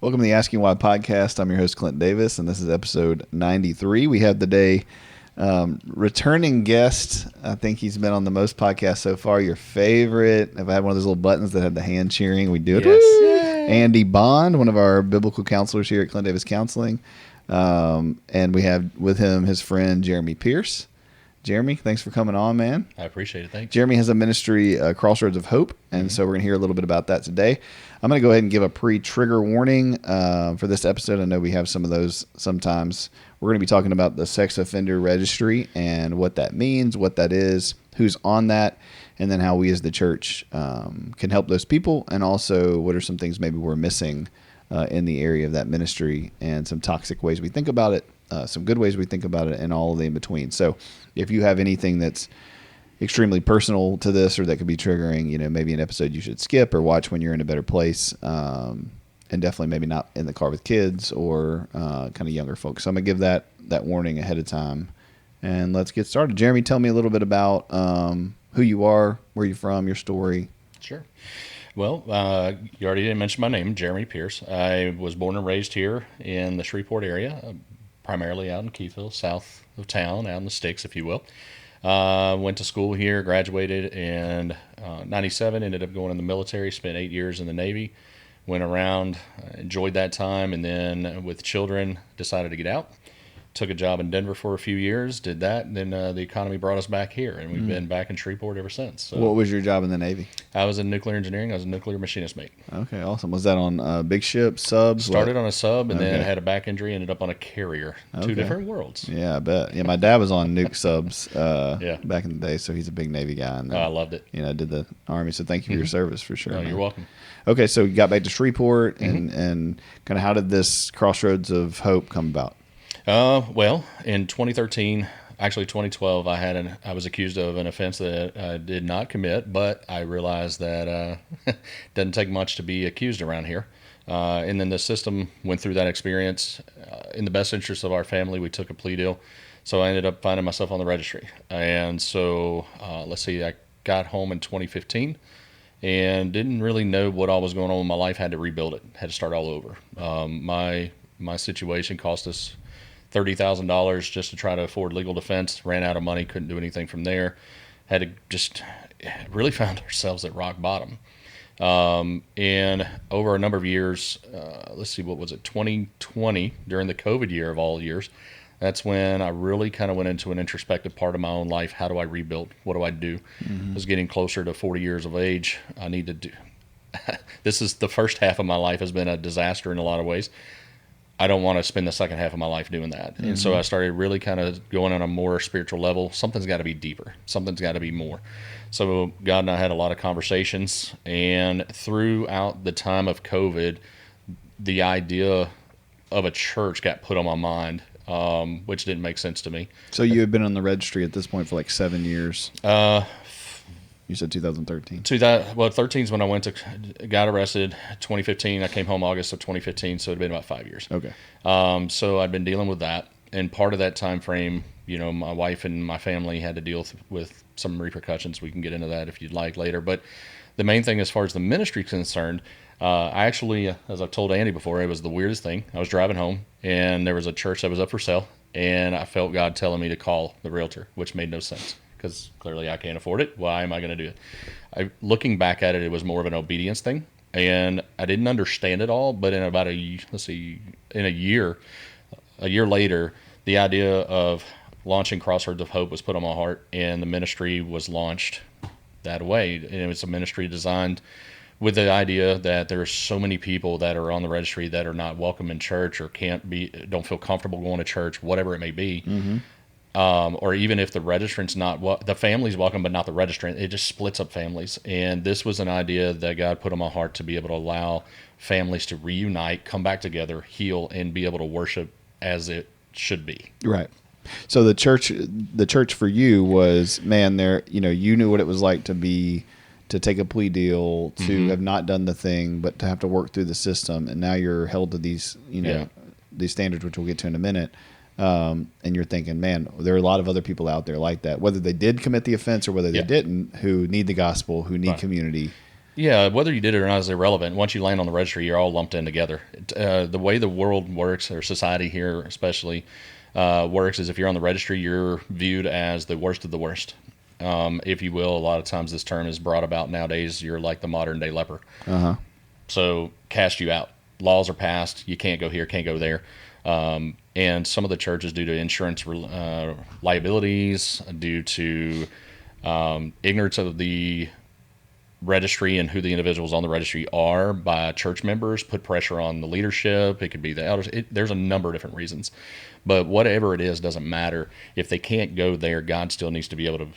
Welcome to the Asking Why podcast. I'm your host, Clint Davis, and this is episode 93. We have today returning guest. I think he's been on the most podcasts so far. Your favorite. If I had one of those little buttons that had the hand cheering, we do it. Yes. Andy Bond, one of our biblical counselors here at Clint Davis Counseling. And we have with him his friend, Jeremy Pierce. Jeremy, thanks for coming on, man. I appreciate it. Thanks. Jeremy has a ministry, Crossroads of Hope, and so we're going to hear a little bit about that today. I'm going to go ahead and give a pre-trigger warning for this episode. I know we have some of those sometimes. We're going to be talking about the Sex Offender Registry and what that means, what that is, who's on that, and then how we as the church can help those people, and also what are some things maybe we're missing in the area of that ministry, and some toxic ways we think about it, some good ways we think about it, and all of the in-between. So if you have anything that's extremely personal to this or that could be triggering, maybe an episode you should skip or watch when you're in a better place, and definitely maybe not in the car with kids or kind of younger folks. So I'm going to give that warning ahead of time. And let's get started. Jeremy, tell me a little bit about who you are, where you're from, your story. Sure. Well, you already didn't mention my name, Jeremy Pierce. I was born and raised here in the Shreveport area, primarily out in Keithville, south of town, out in the sticks, if you will. Went to school here, graduated in 97, ended up going in the military, spent 8 years in the Navy, went around, enjoyed that time, and then with children, decided to get out. Took a job in Denver for a few years, did that, and then the economy brought us back here, and we've been back in Shreveport ever since. So what was your job in the Navy? I was in nuclear engineering. I was a nuclear machinist mate. Okay, awesome. Was that on big ships, subs? Started on a sub, and then had a back injury, ended up on a carrier. Okay. Two different worlds. Yeah, I bet. Yeah, my dad was on nuke subs back in the day, so he's a big Navy guy. And then, I loved it. Did the Army, so thank you for your service, for sure. No, you're welcome. Okay, so you got back to Shreveport, and kind of how did this Crossroads of Hope come about? Well, in 2013, actually 2012, I was accused of an offense that I did not commit, but I realized that it doesn't take much to be accused around here. And then the system went through that experience. In the best interest of our family, we took a plea deal. So I ended up finding myself on the registry. And so, I got home in 2015 and didn't really know what all was going on with my life. Had to rebuild it, had to start all over. My situation cost us $30,000 just to try to afford legal defense. Ran out of money, couldn't do anything from there. Had to just really found ourselves at rock bottom. And over a number of years, what was it, 2020, during the COVID year of all years, that's when I really kind of went into an introspective part of my own life. How do I rebuild? What do I do? I was getting closer to 40 years of age. I need to do this is the first half of my life has been a disaster in a lot of ways. I don't want to spend the second half of my life doing that. And so I started really kind of going on a more spiritual level. Something's got to be deeper. Something's got to be more. So God and I had a lot of conversations. And throughout the time of COVID, the idea of a church got put on my mind, which didn't make sense to me. So you had been on the registry at this point for like 7 years. You said 2013. 13 is when I got arrested. 2015, I came home August of 2015, so it had been about 5 years. Okay. So I'd been dealing with that, and part of that time frame, my wife and my family had to deal with some repercussions. We can get into that if you'd like later. But the main thing, as far as the ministry is concerned, I actually, as I've told Andy before, it was the weirdest thing. I was driving home, and there was a church that was up for sale, and I felt God telling me to call the realtor, which made no sense, because clearly I can't afford it. Why am I going to do it? Looking back at it, it was more of an obedience thing, and I didn't understand it all. But in about a year later, the idea of launching Crossroads of Hope was put on my heart, and the ministry was launched that way. And it was a ministry designed with the idea that there's so many people that are on the registry that are not welcome in church or don't feel comfortable going to church, whatever it may be. Or even if the registrant's the family's welcome, but not the registrant, it just splits up families. And this was an idea that God put on my heart to be able to allow families to reunite, come back together, heal, and be able to worship as it should be. Right. So the church for you was, man, you knew what it was like to take a plea deal, to have not done the thing, but to have to work through the system. And now you're held to these, these standards, which we'll get to in a minute. And you're thinking, man, there are a lot of other people out there like that, whether they did commit the offense or whether they didn't, who need the gospel, who need community. Yeah, whether you did it or not is irrelevant. Once you land on the registry, you're all lumped in together. The way the world works, or society here especially, works is if you're on the registry, you're viewed as the worst of the worst. If you will, a lot of times this term is brought about nowadays. You're like the modern day leper. So cast you out. Laws are passed. You can't go here, can't go there. And some of the churches, due to insurance liabilities, due to ignorance of the registry and who the individuals on the registry are by church members, put pressure on the leadership. It could be the elders. There's a number of different reasons. But whatever it is, doesn't matter. If they can't go there, God still needs to be able to,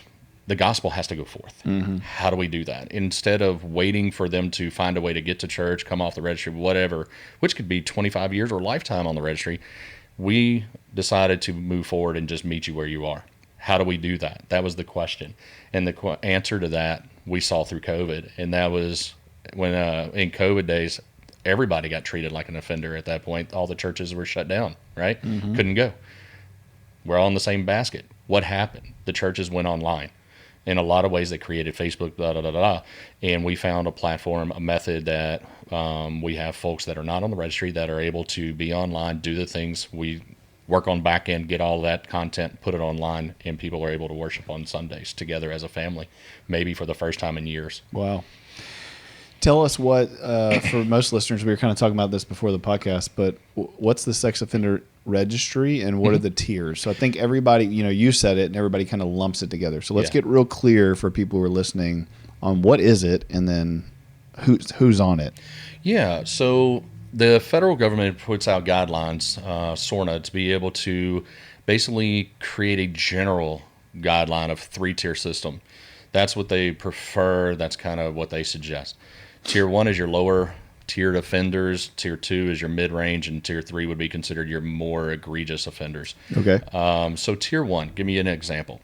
the gospel has to go forth. How do we do that? Instead of waiting for them to find a way to get to church, come off the registry, whatever, which could be 25 years or lifetime on the registry, we decided to move forward and just meet you where you are. How do we do that? That was the question. And the answer to that we saw through COVID. And that was when in COVID days, everybody got treated like an offender at that point. All the churches were shut down, right? Couldn't go. We're all in the same basket. What happened? The churches went online. In a lot of ways, they created Facebook, and we found a platform, a method that we have folks that are not on the registry that are able to be online, do the things. We work on back end, get all that content, put it online, and people are able to worship on Sundays together as a family, maybe for the first time in years. Wow. Tell us what, for most listeners, we were kind of talking about this before the podcast, but what's the Sex Offender Registry and what are the tiers? So I think everybody, you said it and everybody kind of lumps it together. So let's get real clear for people who are listening on what is it and then who's on it. Yeah. So the federal government puts out guidelines, SORNA, to be able to basically create a general guideline of 3-tier system. That's what they prefer. That's kind of what they suggest. Tier 1 is your lower tiered offenders. Tier 2 is your mid-range, and Tier 3 would be considered your more egregious offenders. Okay. So Tier 1, give me an example.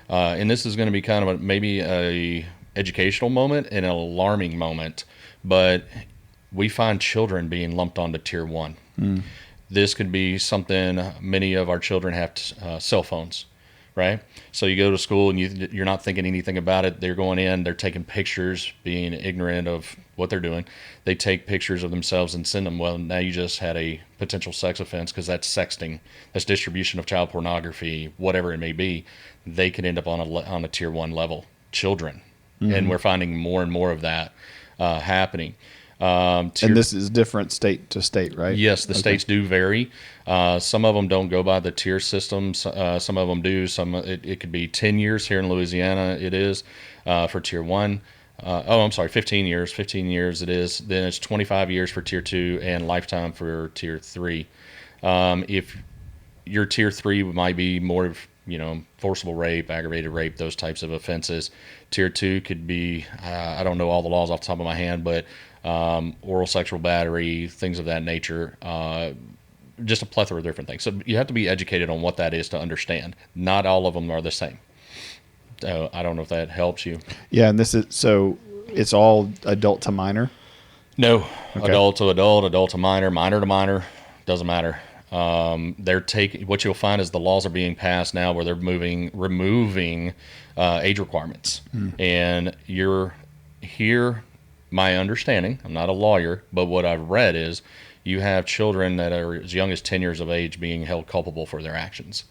And this is going to be kind of maybe a educational moment and an alarming moment, but we find children being lumped onto Tier 1. This could be something, many of our children have cell phones, right? So you go to school and you're not thinking anything about it. They're going in, they're taking pictures, being ignorant of what they're doing. They take pictures of themselves and send them. Well, now you just had a potential sex offense because that's sexting, that's distribution of child pornography, whatever it may be. They could end up on a Tier 1 level, children. And we're finding more and more of that happening. And this is different state to state, right? Yes, the states do vary. Some of them don't go by the tier systems. Some of them do. It could be 10 years here in Louisiana. It is for Tier 1. 15 years. 15 years it is. Then it's 25 years for Tier 2 and lifetime for Tier 3. If your Tier 3 might be more of, forcible rape, aggravated rape, those types of offenses. Tier 2 could be, I don't know all the laws off the top of my hand, but oral sexual battery, things of that nature, just a plethora of different things. So you have to be educated on what that is to understand. Not all of them are the same. So I don't know if that helps you. Yeah, and so it's all adult to minor? No, okay. Adult to adult, adult to minor, minor to minor, doesn't matter. What you'll find is the laws are being passed now where they're removing age requirements. And you're here, my understanding, I'm not a lawyer, but what I've read is you have children that are as young as 10 years of age being held culpable for their actions.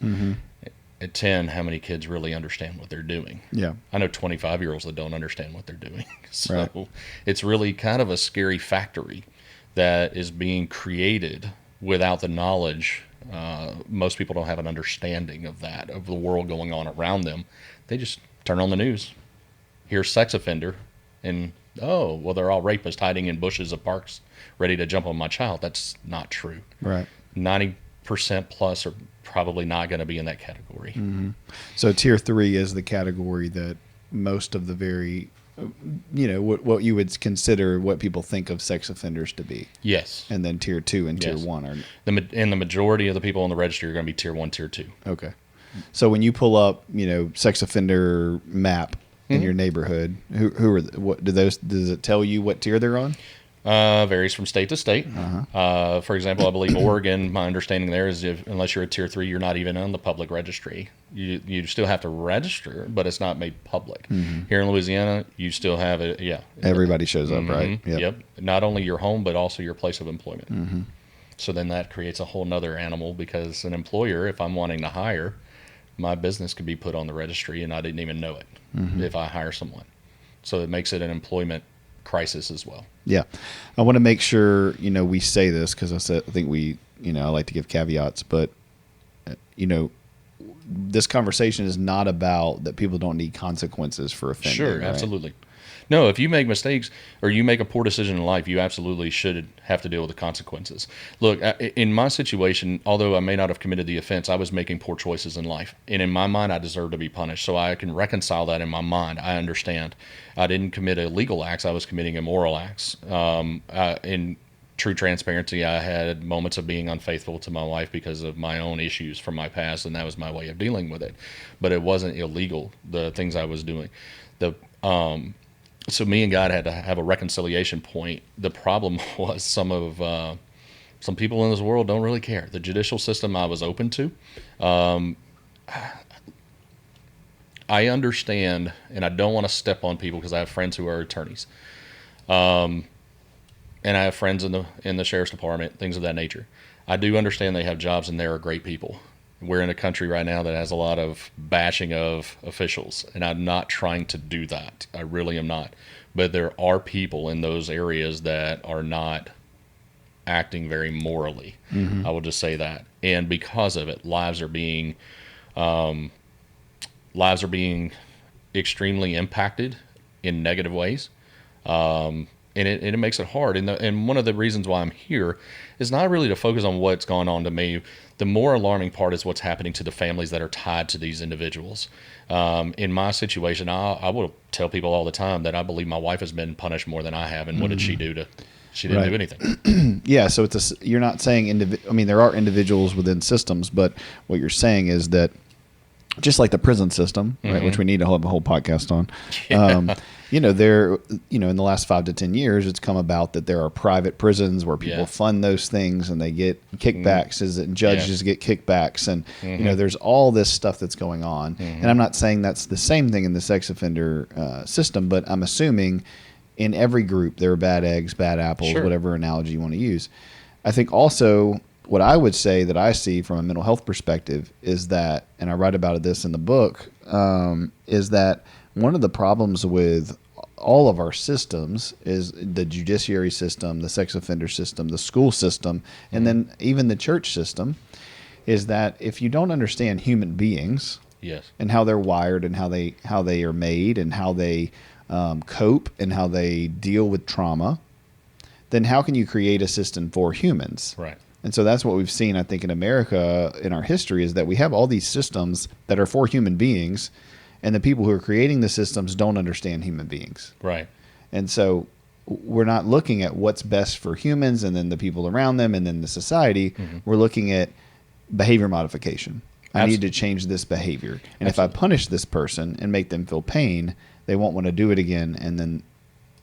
At 10, how many kids really understand what they're doing? Yeah. I know 25-year-olds that don't understand what they're doing. So It's really kind of a scary factory that is being created without the knowledge. Most people don't have an understanding of that, of the world going on around them. They just turn on the news, hear sex offender, and they're all rapists hiding in bushes of parks ready to jump on my child. That's not true. Right. 90% plus are probably not going to be in that category. So Tier 3 is the category that most of the very, what you would consider what people think of sex offenders to be. Yes. And then Tier 2 and Tier 1 are. And the majority of the people on the registry are going to be Tier 1, Tier 2. Okay. So when you pull up, sex offender map in your neighborhood, who are what does it tell you what tier they're on? Varies from state to state. For example, I believe Oregon, my understanding there is unless you're a tier 3, you're not even on the public registry. You still have to register, but it's not made public. Here in Louisiana, you still have it. Yeah. Everybody shows up, right? Yep. Not only your home, but also your place of employment. So then that creates a whole nother animal, because an employer, if I'm wanting to hire, my business could be put on the registry and I didn't even know it if I hire someone. So it makes it an employment crisis as well. Yeah. I want to make sure, we say this because I think I like to give caveats, but, this conversation is not about that people don't need consequences for offending. Sure, right? Absolutely. No, if you make mistakes or you make a poor decision in life, you absolutely should have to deal with the consequences. Look, in my situation, although I may not have committed the offense, I was making poor choices in life. And in my mind, I deserve to be punished. So I can reconcile that in my mind. I understand. I didn't commit illegal acts. I was committing immoral acts. In true transparency, I had moments of being unfaithful to my wife because of my own issues from my past, and that was my way of dealing with it. But it wasn't illegal, the things I was doing. So me and God had to have a reconciliation point. The problem was some people in this world don't really care. The judicial system I was open to. I understand, and I don't want to step on people because I have friends who are attorneys. And I have friends in the sheriff's department, things of that nature. I do understand they have jobs and they are great people. We're in a country right now that has a lot of bashing of officials, and I'm not trying to do that. I really am not. But there are people in those areas that are not acting very morally. I will just say that. And because of it, lives are being extremely impacted in negative ways. And it makes it hard. And one of the reasons why I'm here is not really to focus on what's gone on to me. The more alarming part is what's happening to the families that are tied to these individuals. In my situation, I will tell people all the time that I believe my wife has been punished more than I have. And what did she do she didn't do anything. Yeah. So you're not saying, there are individuals within systems, but what you're saying is that just like the prison system, right, which we need to have a whole podcast on. There, in the last 5 to 10 years, it's come about that there are private prisons where people fund those things and they get kickbacks, and judges get kickbacks, and there's all this stuff that's going on. And I'm not saying that's the same thing in the sex offender system, but I'm assuming in every group there are bad eggs, bad apples, whatever analogy you want to use. I think also what I would say that I see from a mental health perspective is that, and I write about this in the book, is that one of the problems with all of our systems is the judiciary system, the sex offender system, the school system, and then even the church system, is that if you don't understand human beings and how they're wired and how they are made and how they cope and how they deal with trauma, then how can you create a system for humans? Right. And so that's what we've seen, I think, in America in our history, is that we have all these systems that are for human beings, and the people who are creating the systems don't understand human beings. Right. And so we're not looking at what's best for humans and then the people around them and then the society. We're looking at behavior modification. I need to change this behavior. And if I punish this person and make them feel pain, they won't want to do it again, and then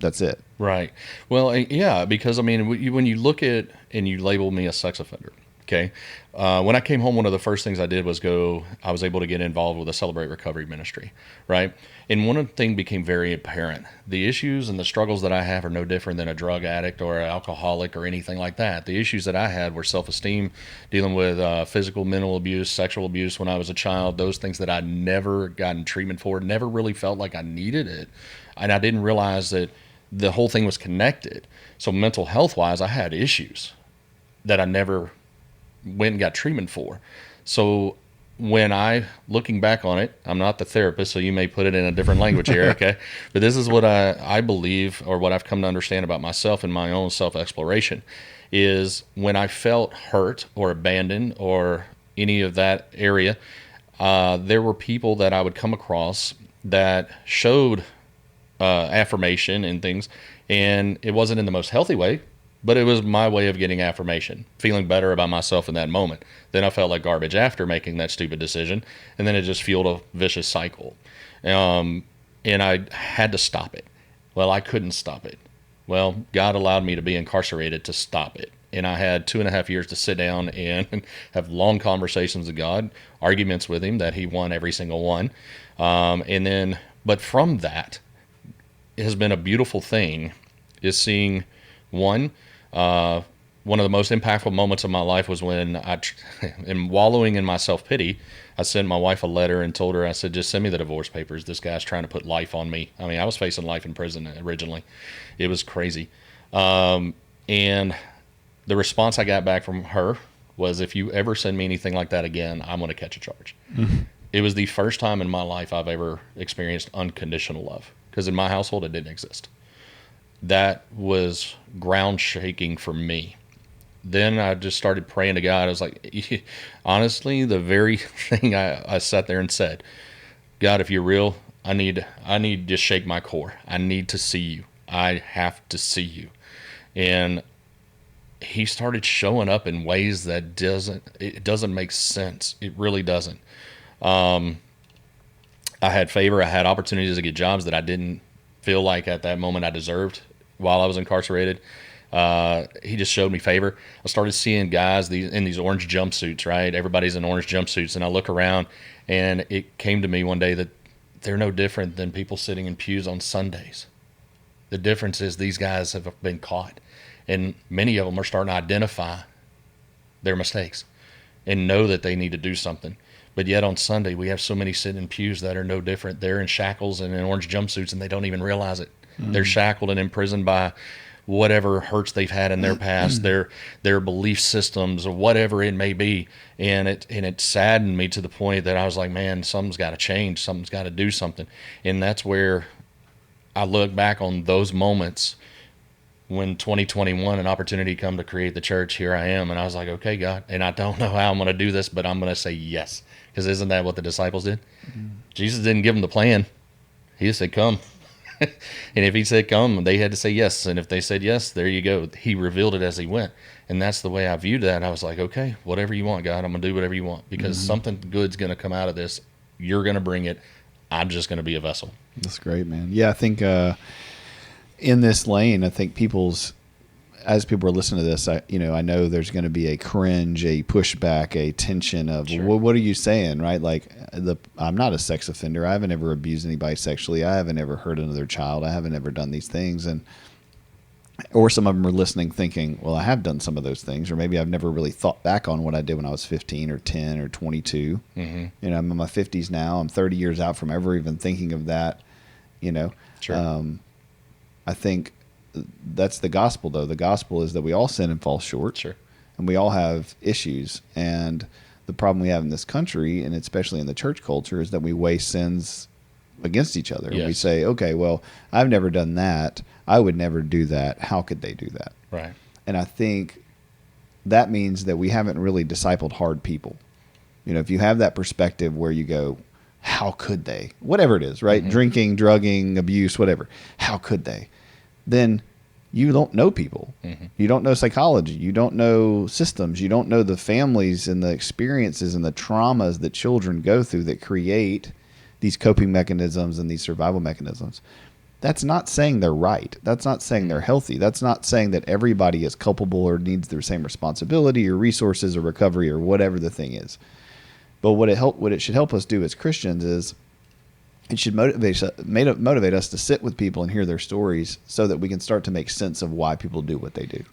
that's it. Right. Well, yeah, because, when you look at and you label me a sex offender, okay, when I came home, one of the first things I did was I was able to get involved with a Celebrate Recovery ministry, right? And one of the things became very apparent. The issues and the struggles that I have are no different than a drug addict or an alcoholic or anything like that. The issues that I had were self-esteem, dealing with physical, mental abuse, sexual abuse when I was a child, those things that I'd never gotten treatment for, never really felt like I needed it. And I didn't realize that the whole thing was connected. So mental health wise, I had issues that I never went and got treatment for. So when looking back on it, I'm not the therapist, so you may put it in a different language here, okay? But this is what I believe, or what I've come to understand about myself in my own self-exploration, is when I felt hurt or abandoned or any of that area, there were people that I would come across that showed affirmation and things, and it wasn't in the most healthy way, but it was my way of getting affirmation, feeling better about myself in that moment. Then I felt like garbage after making that stupid decision, and then it just fueled a vicious cycle. And I had to stop it. Well, I couldn't stop it. Well, God allowed me to be incarcerated to stop it. And I had 2.5 years to sit down and have long conversations with God, arguments with Him that He won every single one. But from that, it has been a beautiful thing is seeing one, one of the most impactful moments of my life was when I am wallowing in my self-pity. I sent my wife a letter and told her, I said, just send me the divorce papers. This guy's trying to put life on me. I mean, I was facing life in prison originally. It was crazy. And the response I got back from her was, if you ever send me anything like that again, I'm going to catch a charge. It was the first time in my life I've ever experienced unconditional love, because in my household, it didn't exist. That was ground shaking for me. Then I just started praying to God. I was like, honestly, the very thing I sat there and said, God, if you're real, I need to shake my core. I need to see you. I have to see you. And He started showing up in ways that doesn't make sense. It really doesn't. I had favor. I had opportunities to get jobs that I didn't feel like at that moment I deserved while I was incarcerated. He just showed me favor. I started seeing guys in these orange jumpsuits, right? Everybody's in orange jumpsuits. And I look around, and it came to me one day that they're no different than people sitting in pews on Sundays. The difference is these guys have been caught. And many of them are starting to identify their mistakes and know that they need to do something. But yet on Sunday, we have so many sitting in pews that are no different. They're in shackles and in orange jumpsuits, and they don't even realize it. They're shackled and imprisoned by whatever hurts they've had in their past, their belief systems, or whatever it may be. And it saddened me to the point that I was like, man, something's got to change. Something's got to do something. And that's where I look back on those moments when 2021, an opportunity come to create the church. Here I am. And I was like, okay, God, and I don't know how I'm going to do this, but I'm going to say yes. Because isn't that what the disciples did? Jesus didn't give them the plan. He just said, come. And if He said come, they had to say yes. And if they said yes, there you go. He revealed it as He went. And that's the way I viewed that. I was like, okay, whatever you want, God, I'm going to do whatever you want. Because something good's going to come out of this. You're going to bring it. I'm just going to be a vessel. That's great, man. Yeah, I think in this lane, I think as people are listening to this, I know there's going to be a cringe, a pushback, a tension of, Sure. well, what are you saying, right? Like, I'm not a sex offender. I haven't ever abused anybody sexually. I haven't ever hurt another child. I haven't ever done these things. Or some of them are listening thinking, well, I have done some of those things, or maybe I've never really thought back on what I did when I was 15 or 10 or 22. I'm in my 50s now. I'm 30 years out from ever even thinking of that, Sure. I think that's the gospel, though. The gospel is that we all sin and fall short. Sure. And we all have issues. And the problem we have in this country, and especially in the church culture, is that we weigh sins against each other. Yes. We say, okay, well, I've never done that. I would never do that. How could they do that? Right. And I think that means that we haven't really discipled hard people. If you have that perspective where you go, how could they? Whatever it is, right? Drinking, drugging, abuse, whatever. How could they? Then you don't know people. You don't know psychology. You don't know systems. You don't know the families and the experiences and the traumas that children go through that create these coping mechanisms and these survival mechanisms. That's not saying they're right. That's not saying they're healthy. That's not saying that everybody is culpable or needs the same responsibility or resources or recovery or whatever the thing is. But what it should help us do as Christians is it should motivate us to sit with people and hear their stories so that we can start to make sense of why people do what they do.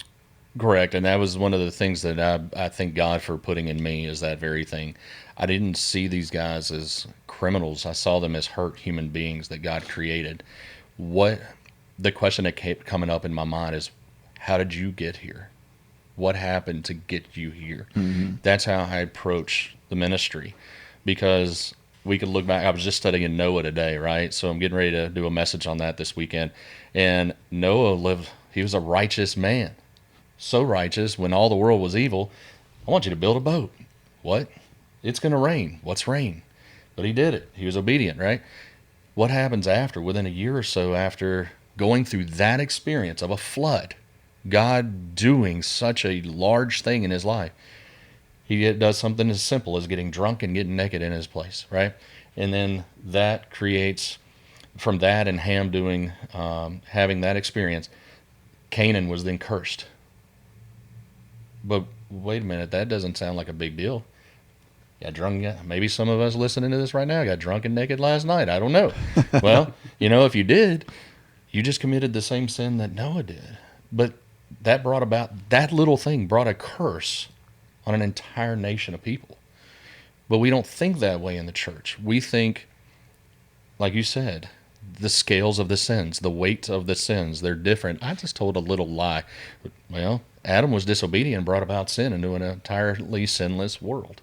Correct. And that was one of the things that I thank God for putting in me, is that very thing. I didn't see these guys as criminals. I saw them as hurt human beings that God created. The question that kept coming up in my mind is, how did you get here? What happened to get you here? That's how I approach the ministry, because we could look back. I was just studying Noah today, right? So I'm getting ready to do a message on that this weekend. And Noah he was a righteous man. So righteous, when all the world was evil, I want you to build a boat. What? It's going to rain. What's rain? But he did it. He was obedient, right? What happens within a year or so after going through that experience of a flood, God doing such a large thing in his life? He does something as simple as getting drunk and getting naked in his place, right? And then that creates, from that and Ham having that experience, Canaan was then cursed. But wait a minute, that doesn't sound like a big deal. Got drunk. Maybe some of us listening to this right now got drunk and naked last night. I don't know. Well, if you did, you just committed the same sin that Noah did. But that little thing brought a curse on an entire nation of people. But we don't think that way in the church. We think, like you said, the scales of the sins, the weight of the sins, they're different. I just told a little lie. Well, Adam was disobedient and brought about sin into an entirely sinless world.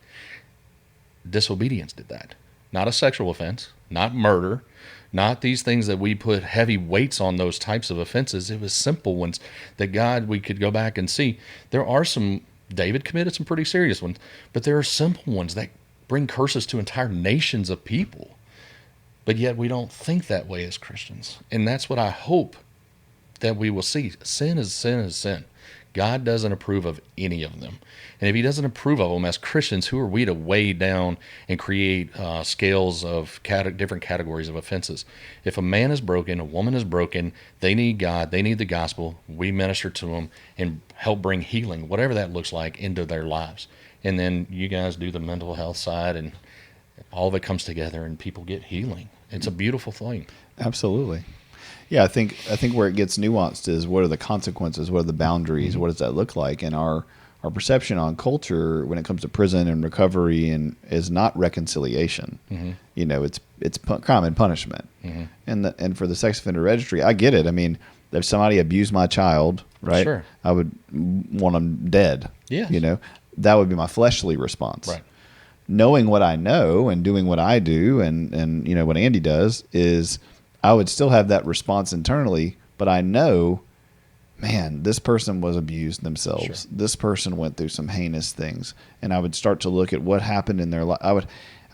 Disobedience did that. Not a sexual offense, not murder, not these things that we put heavy weights on those types of offenses. It was simple ones that we could go back and see. There are David committed some pretty serious ones, but there are simple ones that bring curses to entire nations of people. But yet we don't think that way as Christians. And that's what I hope that we will see. Sin is sin is sin. God doesn't approve of any of them. And if he doesn't approve of them, as Christians, who are we to weigh down and create scales of different categories of offenses? If a man is broken, a woman is broken, they need God, they need the gospel, we minister to them and help bring healing, whatever that looks like, into their lives. And then you guys do the mental health side, and all of it comes together and people get healing. It's a beautiful thing. Absolutely. Yeah, I think where it gets nuanced is what are the consequences, what are the boundaries, what does that look like? And our perception on culture when it comes to prison and recovery is not reconciliation. It's crime and punishment. And for the Sex Offender Registry, I get it. I mean, if somebody abused my child, right? Sure. I would want them dead. Yeah. That would be my fleshly response. Right. Knowing what I know and doing what I do and what Andy does is I would still have that response internally, but I know, man, this person was abused themselves. Sure. This person went through some heinous things, and I would start to look at what happened in their life. I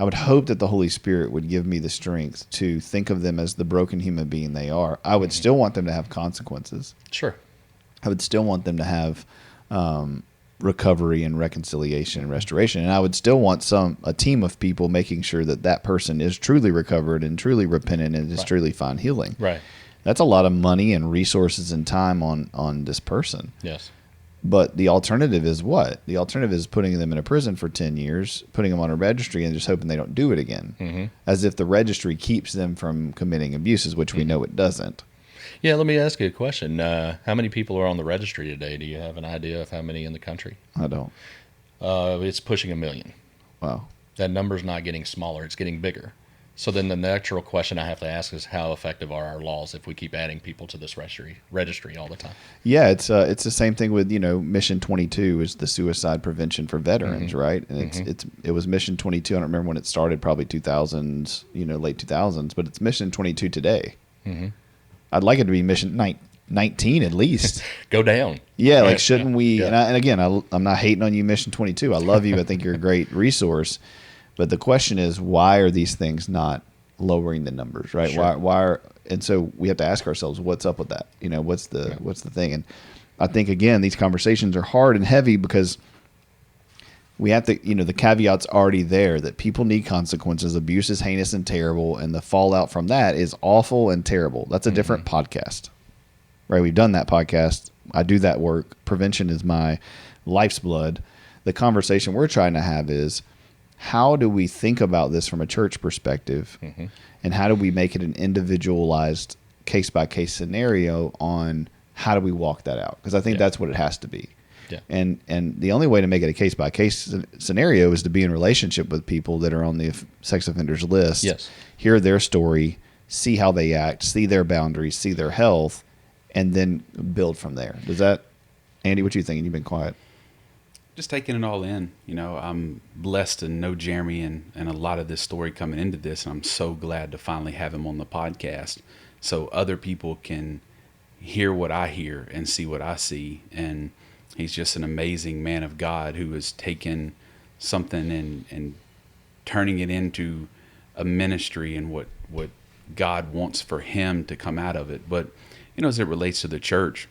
would hope that the Holy Spirit would give me the strength to think of them as the broken human being they are. I would still want them to have consequences. Sure. I would still want them to have recovery and reconciliation and restoration. And I would still want a team of people making sure that person is truly recovered and truly repentant and is truly find healing. Right. That's a lot of money and resources and time on this person. Yes. But the alternative is what? The alternative is putting them in a prison for 10 years, putting them on a registry and just hoping they don't do it again. As if the registry keeps them from committing abuses, which we know it doesn't. Yeah, let me ask you a question. How many people are on the registry today? Do you have an idea of how many in the country? I don't. It's pushing 1 million. Wow. That number's not getting smaller. It's getting bigger. So then the natural question I have to ask is how effective are our laws if we keep adding people to this registry all the time? Yeah, it's the same thing with, Mission 22 is the suicide prevention for veterans, right? And it was Mission 22. I don't remember when it started, probably 2000s, late 2000s, but it's Mission 22 today. I'd like it to be Mission 19 at least. Go down. Yeah, like shouldn't we? Yeah. And again, I'm not hating on you, Mission 22. I love you. I think you're a great resource. But the question is, why are these things not lowering the numbers, right? Sure. And so we have to ask ourselves, what's up with that? What's the thing? And I think again, these conversations are hard and heavy because we have to, the caveat's already there that people need consequences. Abuse is heinous and terrible, and the fallout from that is awful and terrible. That's a different podcast, right? We've done that podcast. I do that work. Prevention is my life's blood. The conversation we're trying to have is, how do we think about this from a church perspective, and how do we make it an individualized case-by-case scenario on how do we walk that out? Because I think that's what it has to be. Yeah. And the only way to make it a case-by-case scenario is to be in relationship with people that are on the sex offenders list, hear their story, see how they act, see their boundaries, see their health, and then build from there. Does that, Andy, what you think? You've been quiet. Just taking it all in. I'm blessed to know Jeremy and a lot of this story coming into this, and I'm so glad to finally have him on the podcast so other people can hear what I hear and see what I see. And he's just an amazing man of God who has taken something and turning it into a ministry and what God wants for him to come out of it. But, as it relates to the church,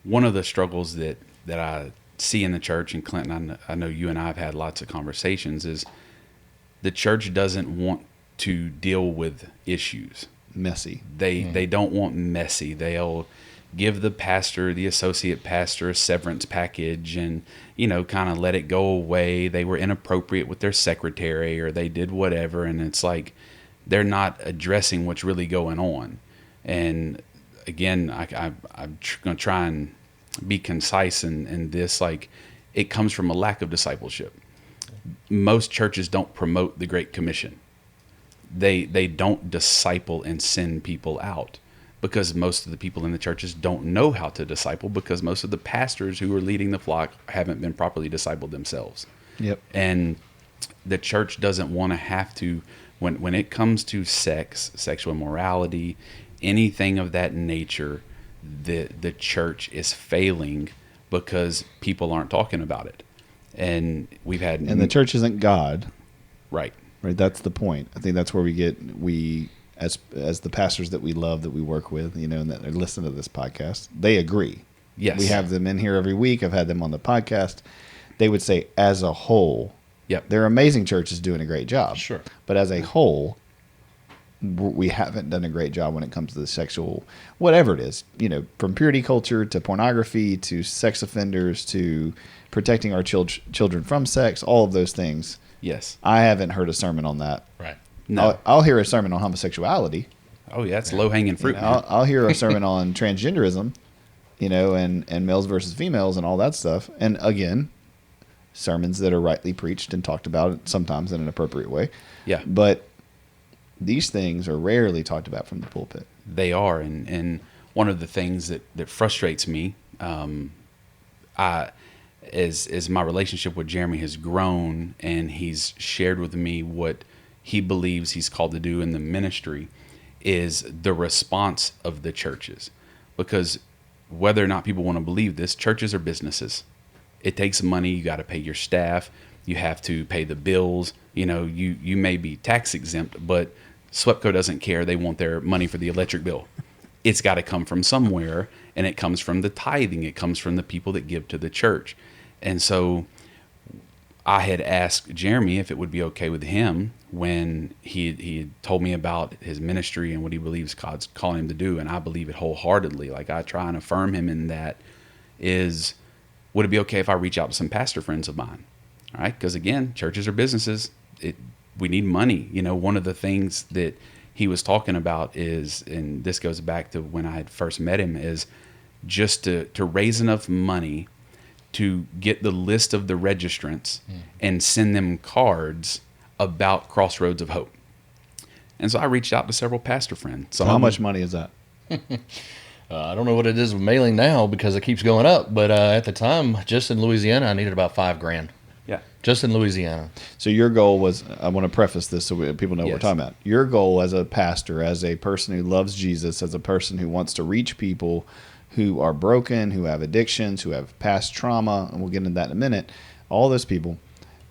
one of the struggles that I see in the church, and Clinton, I know you and I have had lots of conversations, is the church doesn't want to deal with issues. Messy. They don't want messy. They'll give the pastor, the associate pastor, a severance package and, kind of let it go away. They were inappropriate with their secretary or they did whatever. And it's like, they're not addressing what's really going on. And again, I'm going to try and be concise in this. Like, it comes from a lack of discipleship. Most churches don't promote the Great Commission. They don't disciple and send people out because most of the people in the churches don't know how to disciple because most of the pastors who are leading the flock haven't been properly discipled themselves. Yep. And the church doesn't want to have to, when it comes to sex, sexual immorality, anything of that nature, the church is failing because people aren't talking about it. And and the church isn't God. Right. Right. That's the point. I think that's where we as the pastors that we love, that we work with, and that listen to this podcast, they agree. Yes. We have them in here every week. I've had them on the podcast. They would say, as a whole, yep, they're amazing churches doing a great job. Sure. But as a whole, we haven't done a great job when it comes to the sexual, whatever it is, from purity culture to pornography to sex offenders to protecting our children from sex, all of those things. Yes. I haven't heard a sermon on that. Right. No. I'll hear a sermon on homosexuality. Oh, yeah, it's low-hanging fruit. I'll hear a sermon on transgenderism, and males versus females and all that stuff. And again, sermons that are rightly preached and talked about sometimes in an appropriate way. Yeah. But these things are rarely talked about from the pulpit. They are. And one of the things that frustrates me, as my relationship with Jeremy has grown and he's shared with me what he believes he's called to do in the ministry, is the response of the churches. Because whether or not people want to believe this, churches are businesses. It takes money. You got to pay your staff. You have to pay the bills. You may be tax exempt, but SWEPCO doesn't care. They want their money for the electric bill. It's got to come from somewhere, and it comes from the tithing. It comes from the people that give to the church. And so I had asked Jeremy if it would be okay with him when he had told me about his ministry and what he believes God's calling him to do, and I believe it wholeheartedly. Like, I try and affirm him in that. Would it be okay if I reach out to some pastor friends of mine? All right, because again, churches are businesses. We need money. One of the things that he was talking about is, and this goes back to when I had first met him, is just to raise enough money to get the list of the registrants and send them cards about Crossroads of Hope. And so I reached out to several pastor friends. So how much money is that? I don't know what it is with mailing now because it keeps going up. But at the time, just in Louisiana, I needed about $5,000. Yeah. Just in Louisiana. So your goal was, I want to preface this so people know what we're talking about. Your goal as a pastor, as a person who loves Jesus, as a person who wants to reach people who are broken, who have addictions, who have past trauma, and we'll get into that in a minute, all those people,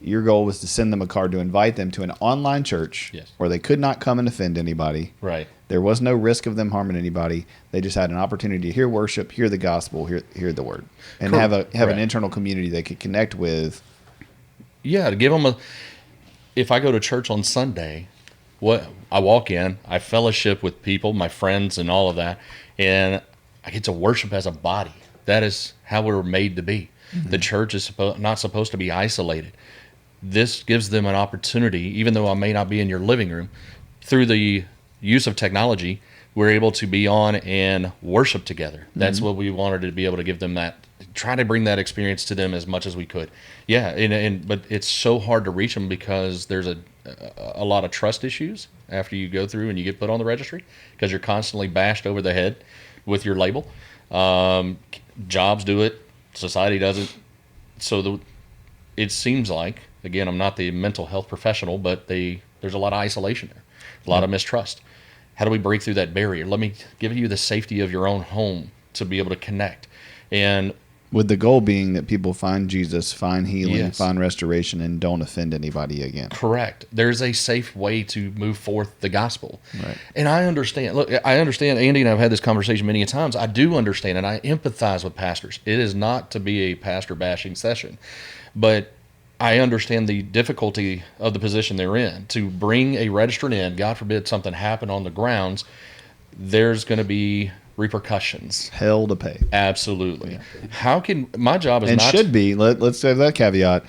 your goal was to send them a card to invite them to an online church where they could not come and offend anybody. Right. There was no risk of them harming anybody. They just had an opportunity to hear worship, hear the gospel, hear the word, and have an internal community they could connect with. Yeah, to give them if I go to church on Sunday, I walk in, I fellowship with people, my friends and all of that, and I get to worship as a body. That is how we're made to be. Mm-hmm. The church is not supposed to be isolated. This gives them an opportunity, even though I may not be in your living room, through the use of technology, we're able to be on and worship together. That's what we wanted to be able to give them, that try to bring that experience to them as much as we could. Yeah, but it's so hard to reach them because there's a lot of trust issues after you go through and you get put on the registry, because you're constantly bashed over the head with your label. Jobs do it, society doesn't. So it seems like, again, I'm not the mental health professional, but there's a lot of isolation there, a lot of mistrust. How do we break through that barrier? Let me give you the safety of your own home to be able to connect. And with the goal being that people find Jesus, find healing, find restoration, and don't offend anybody again. Correct. There's a safe way to move forth the gospel. Right. And I understand. Look, I understand. Andy and I have had this conversation many times. I do understand, and I empathize with pastors. It is not to be a pastor bashing session, but I understand the difficulty of the position they're in. To bring a registrant in, God forbid something happen on the grounds, there's going to be repercussions. Hell to pay. Absolutely. How can my job is And not should be, let's say that caveat.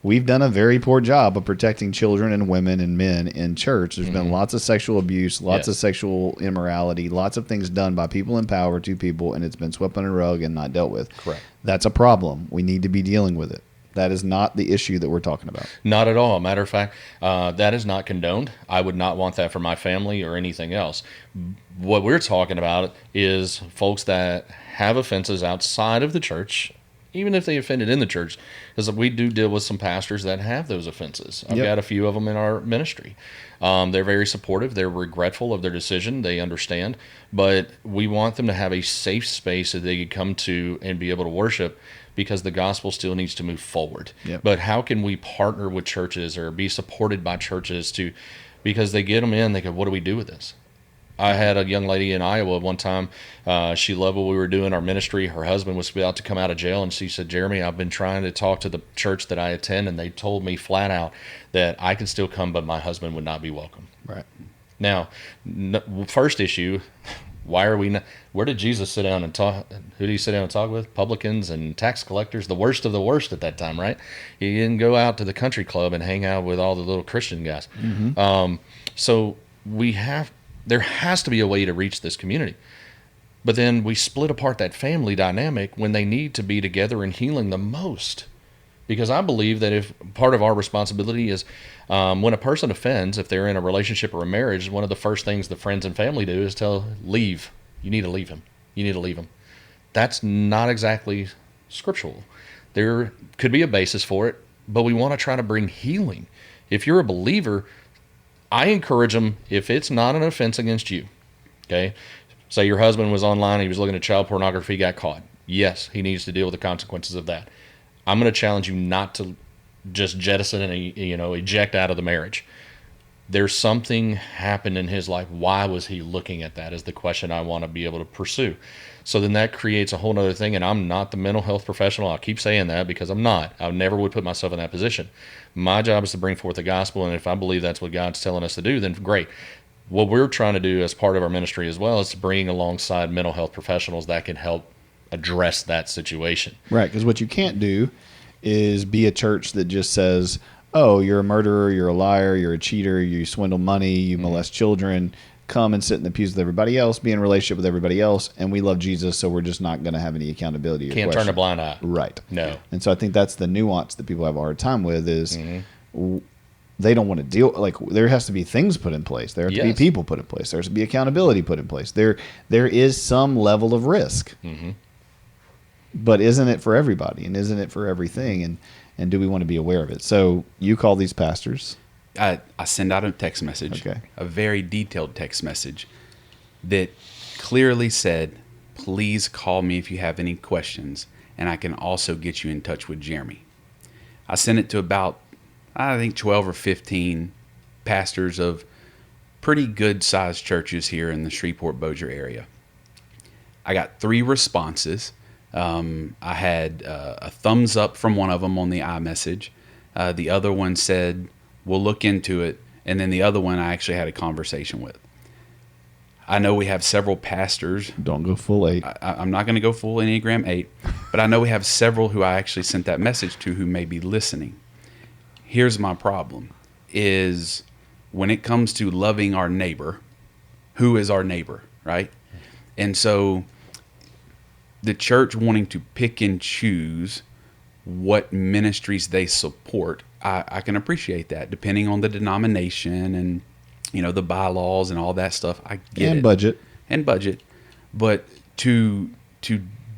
We've done a very poor job of protecting children and women and men in church. There's been lots of sexual abuse, lots of sexual immorality, lots of things done by people in power to people, and it's been swept under the rug and not dealt with. Correct. That's a problem. We need to be dealing with it. That is not the issue that we're talking about. Not at all. Matter of fact, that is not condoned. I would not want that for my family or anything else. What we're talking about is folks that have offenses outside of the church, even if they offended in the church, because we do deal with some pastors that have those offenses. I've got a few of them in our ministry. They're very supportive. They're regretful of their decision. They understand. But we want them to have a safe space that they can come to and be able to worship, because the gospel still needs to move forward. But how can we partner with churches or be supported by churches because they get them in, they go, what do we do with this? I had a young lady in Iowa one time. She loved what we were doing, our ministry. Her husband was about to come out of jail, and she said, Jeremy, I've been trying to talk to the church that I attend, and they told me flat out that I can still come, but my husband would not be welcome. Right. Now, first issue, why are we not? Where did Jesus sit down and talk? Who did he sit down and talk with? Publicans and tax collectors, the worst of the worst at that time, right? He didn't go out to the country club and hang out with all the little Christian guys. So there has to be a way to reach this community. But then we split apart that family dynamic when they need to be together and healing the most. Because I believe that if part of our responsibility is when a person offends, if they're in a relationship or a marriage, one of the first things the friends and family do is leave. You need to leave him. You need to leave him. That's not exactly scriptural. There could be a basis for it, but we want to try to bring healing. If you're a believer, I encourage them, if it's not an offense against you, okay? Say your husband was online, he was looking at child pornography, got caught. Yes, he needs to deal with the consequences of that. I'm going to challenge you not to just jettison and eject out of the marriage. There's something happened in his life. Why was he looking at that is the question I want to be able to pursue. So then that creates a whole other thing, and I'm not the mental health professional. I'll keep saying that because I'm not. I never would put myself in that position. My job is to bring forth the gospel, and if I believe that's what God's telling us to do, then great. What we're trying to do as part of our ministry as well is to bring alongside mental health professionals that can help address that situation. Right, because what you can't do is be a church that just says, oh, you're a murderer, you're a liar, you're a cheater, you swindle money, you molest children, come and sit in the pews with everybody else, be in a relationship with everybody else, and we love Jesus, so we're just not going to have any accountability. Can't turn a blind eye. Right. No. And so I think that's the nuance that people have a hard time with is they don't want to deal, like there has to be things put in place. There have to be people put in place. There has to be accountability put in place. There is some level of risk. But isn't it for everybody, and isn't it for everything, and do we want to be aware of it? So you call these pastors. I send out a text message, a very detailed text message that clearly said, please call me if you have any questions, and I can also get you in touch with Jeremy. I sent it to about, I think, 12 or 15 pastors of pretty good-sized churches here in the Shreveport-Bossier area. I got 3 responses. I had a thumbs up from one of them on the iMessage. The other one said, we'll look into it. And then the other one I actually had a conversation with. I know we have several pastors. Don't go full 8. I'm not going to go full Enneagram 8. But I know we have several who I actually sent that message to who may be listening. Here's my problem, is when it comes to loving our neighbor, who is our neighbor, right? And so the church wanting to pick and choose what ministries they support, I can appreciate that, depending on the denomination and, the bylaws and all that stuff. I get it. And budget. But to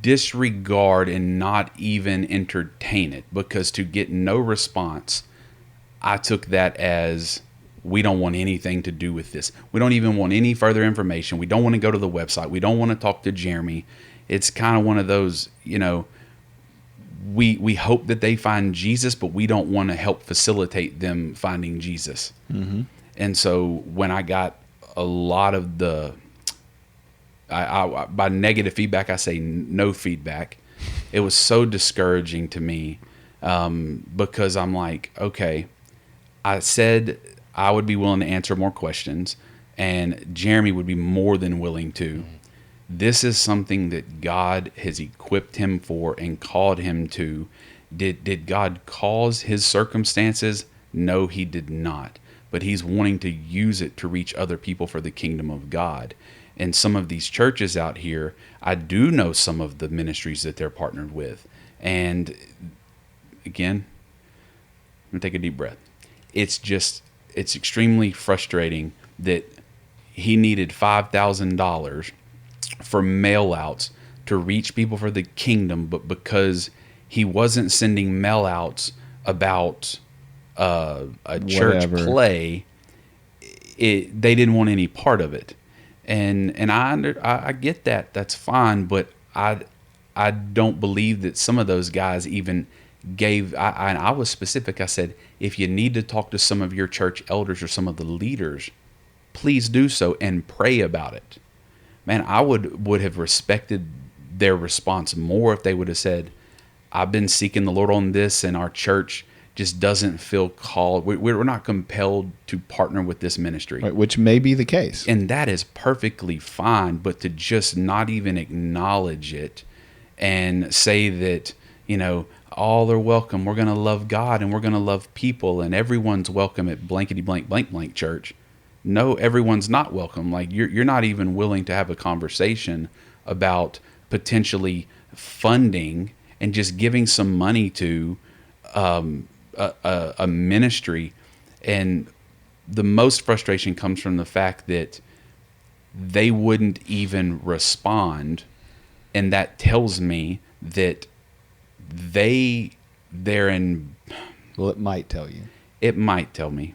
disregard and not even entertain it, because to get no response, I took that as we don't want anything to do with this. We don't even want any further information. We don't want to go to the website. We don't want to talk to Jeremy. It's kind of one of those, we hope that they find Jesus, but we don't want to help facilitate them finding Jesus. And so when I got a lot of by negative feedback, I say no feedback. It was so discouraging to me because I'm like, okay, I said I would be willing to answer more questions, and Jeremy would be more than willing to. This is something that God has equipped him for and called him to. Did God cause his circumstances? No, he did not. But he's wanting to use it to reach other people for the kingdom of God. And some of these churches out here, I do know some of the ministries that they're partnered with. And again, I'm going to take a deep breath. It's extremely frustrating that he needed $5,000 for mail outs to reach people for the kingdom, but because he wasn't sending mail outs about a church play, they didn't want any part of it. And I get that. That's fine, but I don't believe that some of those guys even gave. I was specific. I said, if you need to talk to some of your church elders or some of the leaders, please do so and pray about it. Man, I would have respected their response more if they would have said, I've been seeking the Lord on this, and our church just doesn't feel called. We're not compelled to partner with this ministry. Right, which may be the case. And that is perfectly fine, but to just not even acknowledge it and say that, all are welcome. We're going to love God and we're going to love people and everyone's welcome at blankety blank blank blank church. No, everyone's not welcome. Like you're not even willing to have a conversation about potentially funding and just giving some money to a ministry. And the most frustration comes from the fact that they wouldn't even respond. And that tells me that they're in. Well, it might tell you. It might tell me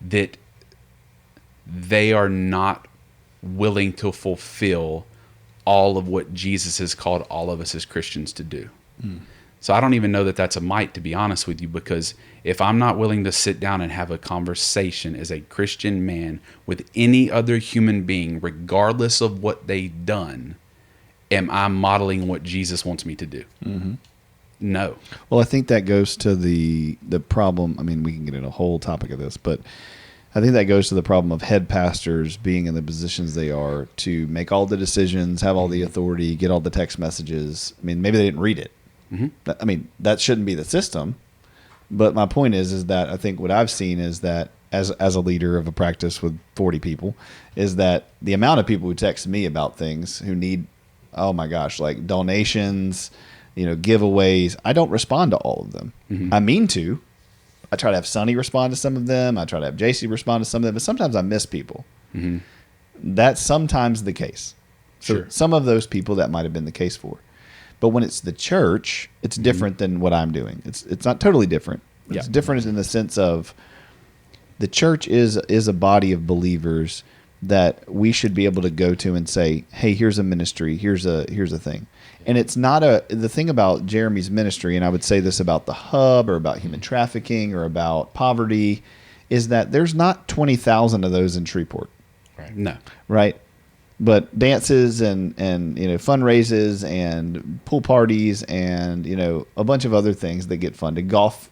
that they are not willing to fulfill all of what Jesus has called all of us as Christians to do. So I don't even know that that's a might, to be honest with you, because if I'm not willing to sit down and have a conversation as a Christian man with any other human being, regardless of what they've done, am I modeling what Jesus wants me to do? Mm-hmm. No. Well, I think that goes to the problem. I mean, we can get into a whole topic of this, but I think that goes to the problem of head pastors being in the positions they are to make all the decisions, have all the authority, get all the text messages. I mean, maybe they didn't read it. Mm-hmm. I mean, that shouldn't be the system. But my point is that I think what I've seen is that as a leader of a practice with 40 people, is that the amount of people who text me about things who need, oh my gosh, like donations, giveaways, I don't respond to all of them. Mm-hmm. I mean to. I try to have Sonny respond to some of them. I try to have JC respond to some of them, but sometimes I miss people. Mm-hmm. That's sometimes the case. So sure. Some of those people that might have been the case for. But when it's the church, it's mm-hmm. different than what I'm doing. It's not totally different. It's different in the sense of the church is a body of believers that we should be able to go to and say, hey, here's a ministry, here's a thing. And it's not the thing about Jeremy's ministry, and I would say this about the hub or about human trafficking or about poverty, is that there's not 20,000 of those in Shreveport. Right. No. Right? But dances and fundraisers and pool parties and a bunch of other things that get funded, golf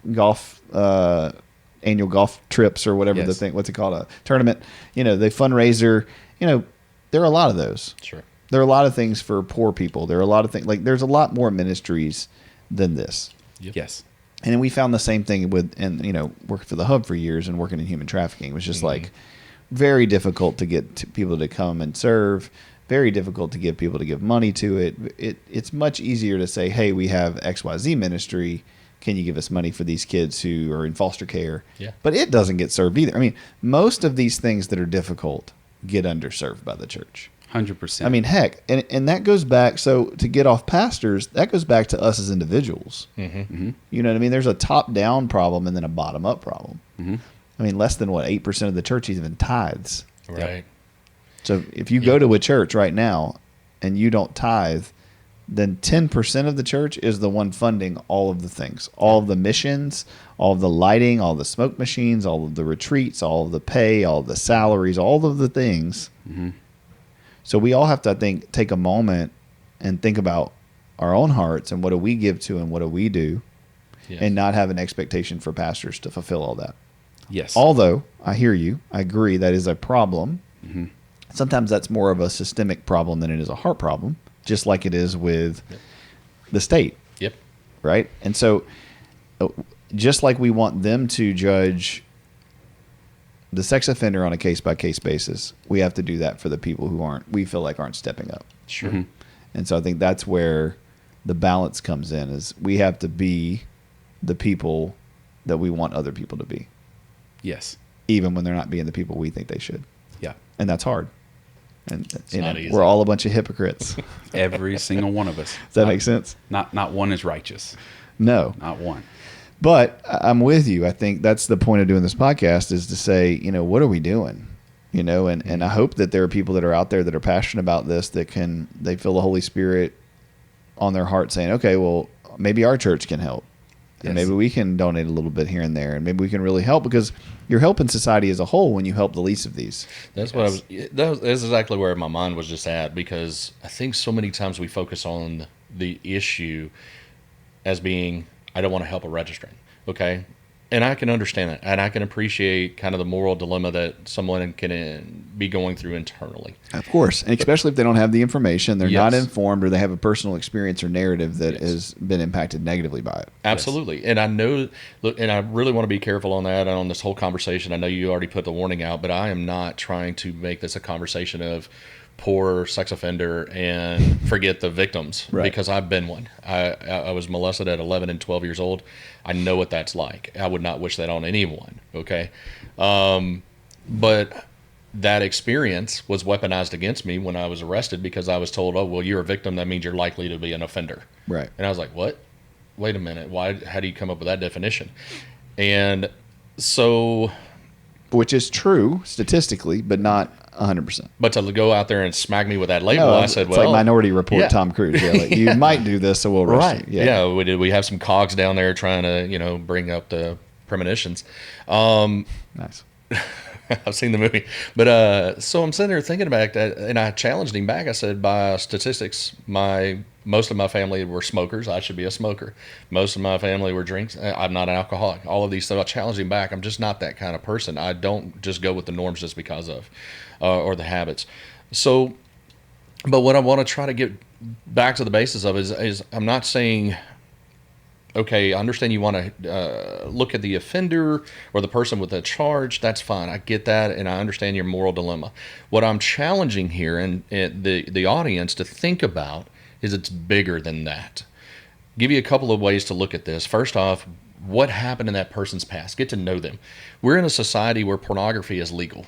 annual golf trips or whatever the thing, what's it called, a tournament, the fundraiser, there are a lot of those. Sure. There are a lot of things for poor people. There are a lot of things, like there's a lot more ministries than this. Yep. Yes. And then we found the same thing with, working for the hub for years and working in human trafficking. It was just like very difficult to get people to come and serve, very difficult to get people to give money to it. It's much easier to say, hey, we have XYZ ministry. Can you give us money for these kids who are in foster care? Yeah. But it doesn't get served either. I mean, most of these things that are difficult get underserved by the church. 100%. I mean, heck, and that goes back, so to get off pastors, that goes back to us as individuals. Mm-hmm. Mm-hmm. You know what I mean? There's a top-down problem and then a bottom-up problem. Mm-hmm. I mean, less than, 8% of the church even tithes. Right. So if you go to a church right now and you don't tithe, then 10% of the church is the one funding all of the things, all of the missions, all of the lighting, all the smoke machines, all of the retreats, all of the pay, all of the salaries, all of the things. Mm-hmm. So we all have to, I think, take a moment and think about our own hearts and what do we give to and what do we do, and not have an expectation for pastors to fulfill all that. Yes. Although, I hear you, I agree, that is a problem. Mm-hmm. sometimes that's more of a systemic problem than it is a heart problem, just like it is with the state. Yep. Right? And so just like we want them to judge the sex offender on a case-by-case basis, we have to do that for the people who we feel like aren't stepping up. Sure. Mm-hmm. And so I think that's where the balance comes in, is we have to be the people that we want other people to be. Yes. Even when they're not being the people we think they should. Yeah. And that's hard. And not easy. we're all a bunch of hypocrites. Every single one of us. Does that make sense? Not one is righteous. No. Not one. But I'm with you. I think that's the point of doing this podcast, is to say, what are we doing? And I hope that there are people that are out there that are passionate about this, they feel the Holy Spirit on their heart saying, okay, well, maybe our church can help. And maybe we can donate a little bit here and there, and maybe we can really help, because you're helping society as a whole when you help the least of these. That's what that's exactly where my mind was just at, because I think so many times we focus on the issue as being, I don't want to help a registrant. Okay. And I can understand that, and I can appreciate kind of the moral dilemma that someone can be going through internally. Of course, and especially if they don't have the information, they're not Yes. informed, or they have a personal experience or narrative that has been impacted negatively by it. Absolutely. And I know, look, and I really want to be careful on that and on this whole conversation. I know you already put the warning out, but I am not trying to make this a conversation of poor sex offender and forget the victims, Right. because I've been one. I was molested at 11 and 12 years old. I know what that's like. I would not wish that on anyone. Okay. But that experience was weaponized against me when I was arrested, because I was told, oh, well, you're a victim. That means you're likely to be an offender. Right. And I was like, what? Wait a minute. How do you come up with that definition? And so, Which is true statistically, but not 100%. but to go out there and smack me with that label, I said, it's well, like Minority Report, yeah. Tom Cruise. Yeah, like, you might do this, so we'll arrest right. you. Yeah. We have some cogs down there trying to, bring up the premonitions. Nice. I've seen the movie, but so I'm sitting there thinking about that, and I challenged him back. I said, by statistics, most of my family were smokers. I should be a smoker. Most of my family were drinks. I'm not an alcoholic. All of these things. I challenged him back. I'm just not that kind of person. I don't just go with the norms just because of, or the habits. So, but what I want to try to get back to the basis of is I'm not saying, okay, I understand you want to look at the offender or the person with a charge. That's fine. I get that, and I understand your moral dilemma. What I'm challenging here and the audience to think about is it's bigger than that. Give you a couple of ways to look at this. First off, what happened in that person's past? Get to know them. We're in a society where pornography is legal,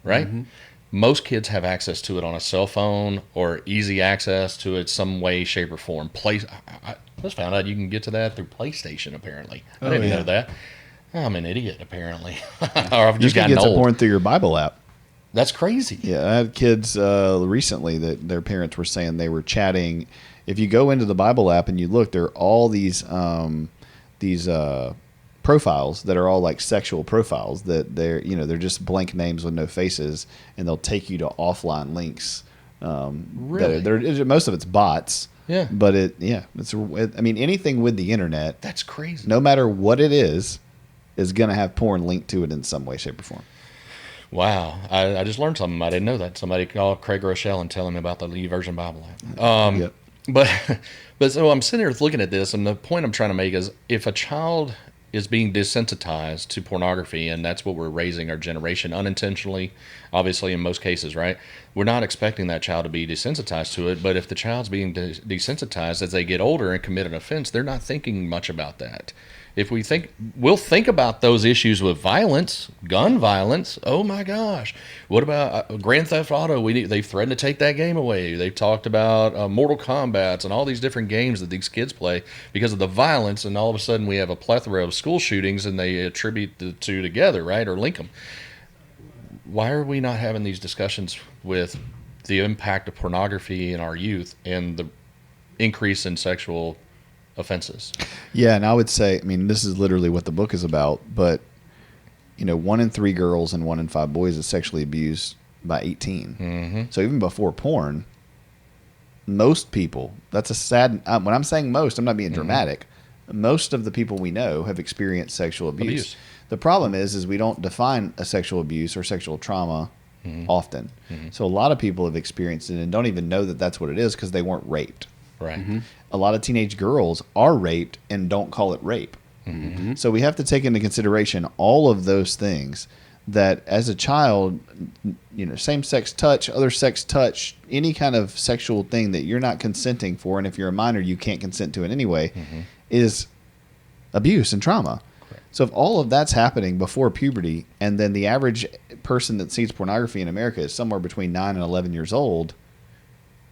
right? Mm-hmm. Most kids have access to it on a cell phone or easy access to it some way, shape, or form. I just found out you can get to that through PlayStation, apparently. I didn't know that. I'm an idiot, apparently. Or I've just gotten You can get old. to porn through your Bible app. That's crazy. Yeah, I had kids recently that their parents were saying they were chatting. If you go into the Bible app and you look, there are all these profiles that are all like sexual profiles that they're just blank names with no faces, and they'll take you to offline links. Really? Most of it's bots. Yeah. But anything with the internet, That's crazy. no matter what it is going to have porn linked to it in some way, shape, or form. Wow. I just learned something. I didn't know that. Somebody called Craig Rochelle and tell him about the YouVersion Bible app. Yep. But so I'm sitting here looking at this, and the point I'm trying to make is, if a child is being desensitized to pornography, and that's what we're raising our generation unintentionally, obviously in most cases, right? We're not expecting that child to be desensitized to it, but if the child's being desensitized as they get older and commit an offense, they're not thinking much about that. If we'll think about those issues with violence, gun violence. Oh my gosh. What about Grand Theft Auto? They've threatened to take that game away. They've talked about Mortal Kombat and all these different games that these kids play because of the violence. And all of a sudden we have a plethora of school shootings, and they attribute the two together, right? Or link them. Why are we not having these discussions with the impact of pornography in our youth and the increase in sexual offenses? Yeah, and I would say, this is literally what the book is about, but 1 in 3 girls and 1 in 5 boys is sexually abused by 18. Mm-hmm. So even before porn, most people, that's a sad, when I'm saying most, I'm not being dramatic. Most of the people we know have experienced sexual abuse. The problem is we don't define a sexual abuse or sexual trauma often. So a lot of people have experienced it and don't even know that that's what it is because they weren't raped. Right. A lot of teenage girls are raped and don't call it rape. So we have to take into consideration all of those things that as a child, same-sex touch, other sex touch, any kind of sexual thing that you're not consenting for, and if you're a minor, you can't consent to it anyway, is abuse and trauma. Correct. So if all of that's happening before puberty, and then the average person that sees pornography in America is somewhere between 9 and 11 years old,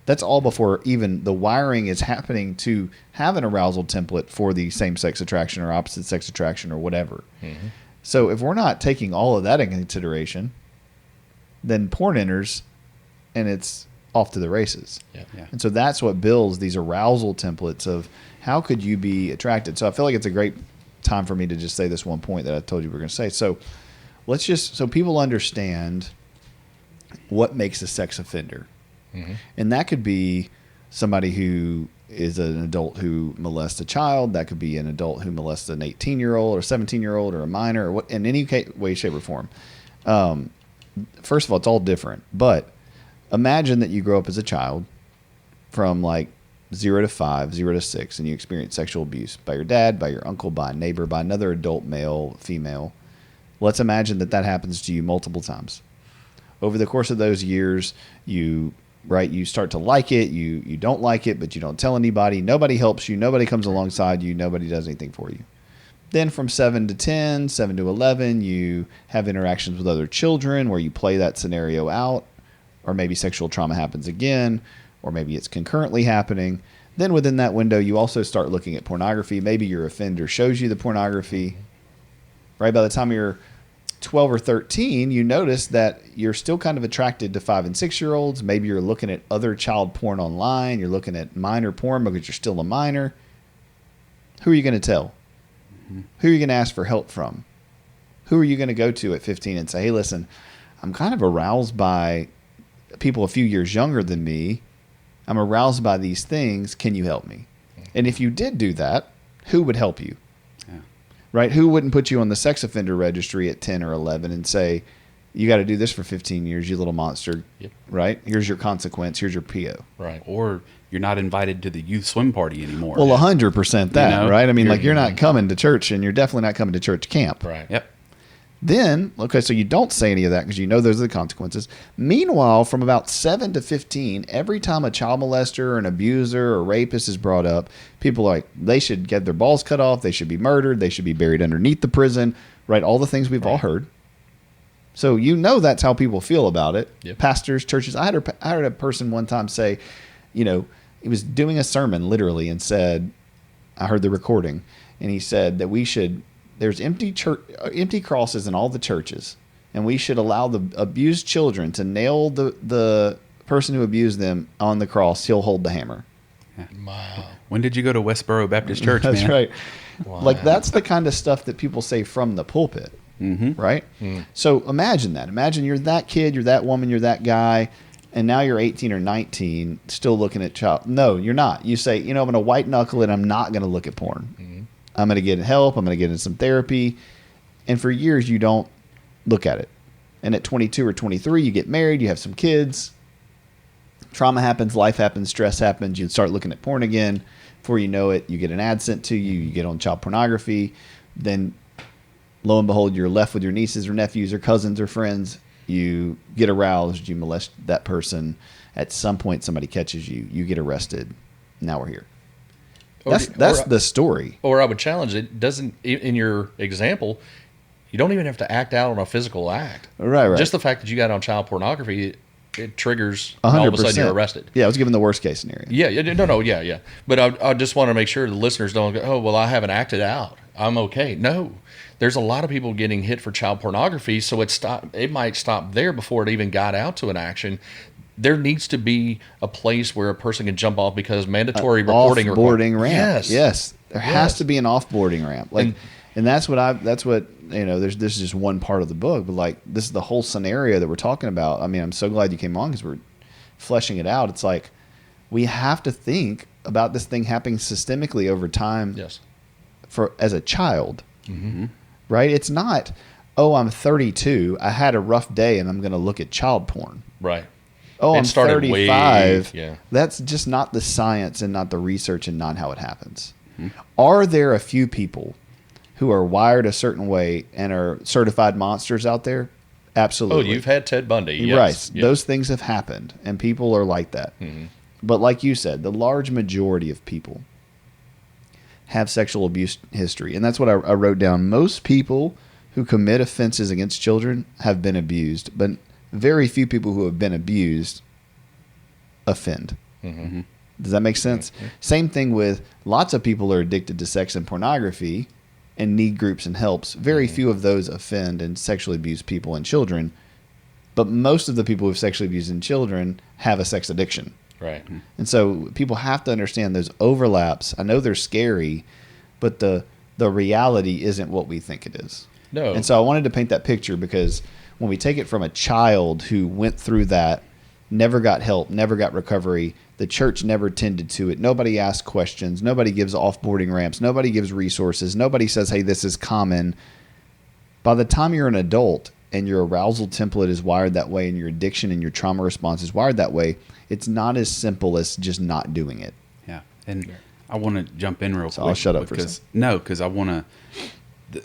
that's all before even the wiring is happening to have an arousal template for the same-sex attraction or opposite sex attraction or whatever. So if we're not taking all of that in consideration, then porn enters and it's off to the races. Yeah. And so that's what builds these arousal templates of how could you be attracted. So I feel like it's a great time for me to just say this one point that I told you we were going to say. So so people understand what makes a sex offender. And that could be somebody who is an adult who molests a child. That could be an adult who molests an 18-year-old or 17-year-old or a minor, or what, in any way, shape, or form. First of all, it's all different. But imagine that you grow up as a child from like 0 to 5, 0 to 6, and you experience sexual abuse by your dad, by your uncle, by a neighbor, by another adult male, female. Let's imagine that happens to you multiple times. Over the course of those years, you start to like it, you don't like it, but you don't tell anybody. Nobody helps you. Nobody comes alongside you. Nobody does anything for you. Then from 7 to 10, 7 to 11, you have interactions with other children where you play that scenario out, or maybe sexual trauma happens again, or maybe it's concurrently happening. Then within that window, you also start looking at pornography. Maybe your offender shows you the pornography. Right? By the time you're 12 or 13, you notice that you're still kind of attracted to 5 and 6-year-olds. Maybe you're looking at other child porn online. You're looking at minor porn because you're still a minor. Who are you going to tell? Who are you going to ask for help from? Who are you going to go to at 15 and say, hey, listen, I'm kind of aroused by people a few years younger than me. I'm aroused by these things. Can you help me? And if you did do that, who would help you? Right? Who wouldn't put you on the Sex Offender Registry at 10 or 11 and say, you got to do this for 15 years, you little monster. Yep. Right? Here's your consequence. Here's your PO. Right. Or you're not invited to the youth swim party anymore. Well, 100% that, right? I mean, you're not coming to church, and you're definitely not coming to church camp. Right. Yep. Then, okay, so you don't say any of that because you know those are the consequences. Meanwhile, from about 7 to 15, every time a child molester or an abuser or rapist is brought up, people are like, they should get their balls cut off, they should be murdered, they should be buried underneath the prison, right? All the things we've all heard. So that's how people feel about it. Yep. Pastors, churches. I heard a person one time say, he was doing a sermon literally and said, I heard the recording, and he said that there's empty crosses in all the churches, and we should allow the abused children to nail the person who abused them on the cross. He'll hold the hammer. Wow. When did you go to Westboro Baptist Church, That's man? right. Wow. Like, that's the kind of stuff that people say from the pulpit, right? So imagine that. Imagine you're that kid, you're that woman, you're that guy, and now you're 18 or 19, still looking at child. No, you're not. You say, I'm going to white knuckle it. I'm not going to look at porn. I'm going to get help. I'm going to get in some therapy. And for years, you don't look at it. And at 22 or 23, you get married, you have some kids. Trauma happens, life happens, stress happens. You start looking at porn again. Before you know it, you get an ad sent to you. You get on child pornography. Then, lo and behold, you're left with your nieces or nephews or cousins or friends. You get aroused. You molest that person. At some point, somebody catches you. You get arrested. Now we're here. That's the story. Or I would challenge it. Doesn't, in your example, you don't even have to act out on a physical act. Right. Just the fact that you got on child pornography, it triggers 100%. all of a sudden you're arrested. Yeah, I was given the worst case scenario. Yeah. But I just want to make sure the listeners don't go, oh, well, I haven't acted out, I'm okay. No, there's a lot of people getting hit for child pornography, so it might stop there before it even got out to an action. There needs to be a place where a person can jump off because mandatory reporting. Off-boarding ramp. Yes. There has to be an off-boarding ramp. And that's what there's this is just one part of the book, but like this is the whole scenario that we're talking about. I mean, I'm so glad you came on because we're fleshing it out. It's like we have to think about this thing happening systemically over time. Yes. As a child. Right? It's not, Oh, I'm 32. I had a rough day, and I'm going to look at child porn. Right. Oh, It I'm started 35. yeah. That's just not the science and not the research and not how it happens. Are there a few people who are wired a certain way and are certified monsters out there? Absolutely. Oh, you've had Ted Bundy. Yes. Right. Yeah. Those things have happened, and people are like that. But like you said, the large majority of people have sexual abuse history. And that's what I wrote down. Most people who commit offenses against children have been abused, but very few people who have been abused offend. Does that make sense? Same thing with lots of people are addicted to sex and pornography and need groups and helps. Very few of those offend and sexually abuse people and children. But most of the people who've sexually abused children have a sex addiction. Right. And so people have to understand those overlaps. I know they're scary, but the reality isn't what we think it is. No. And so I wanted to paint that picture because when we take it from a child who went through that, never got help, never got recovery, the church never tended to it. Nobody asks questions. Nobody gives offboarding ramps. Nobody gives resources. Nobody says, hey, this is common. By the time you're an adult and your arousal template is wired that way and your addiction and your trauma response is wired that way, it's not as simple as just not doing it. Yeah. And I want to jump in real quick. I'll shut up for a second. Because I want to,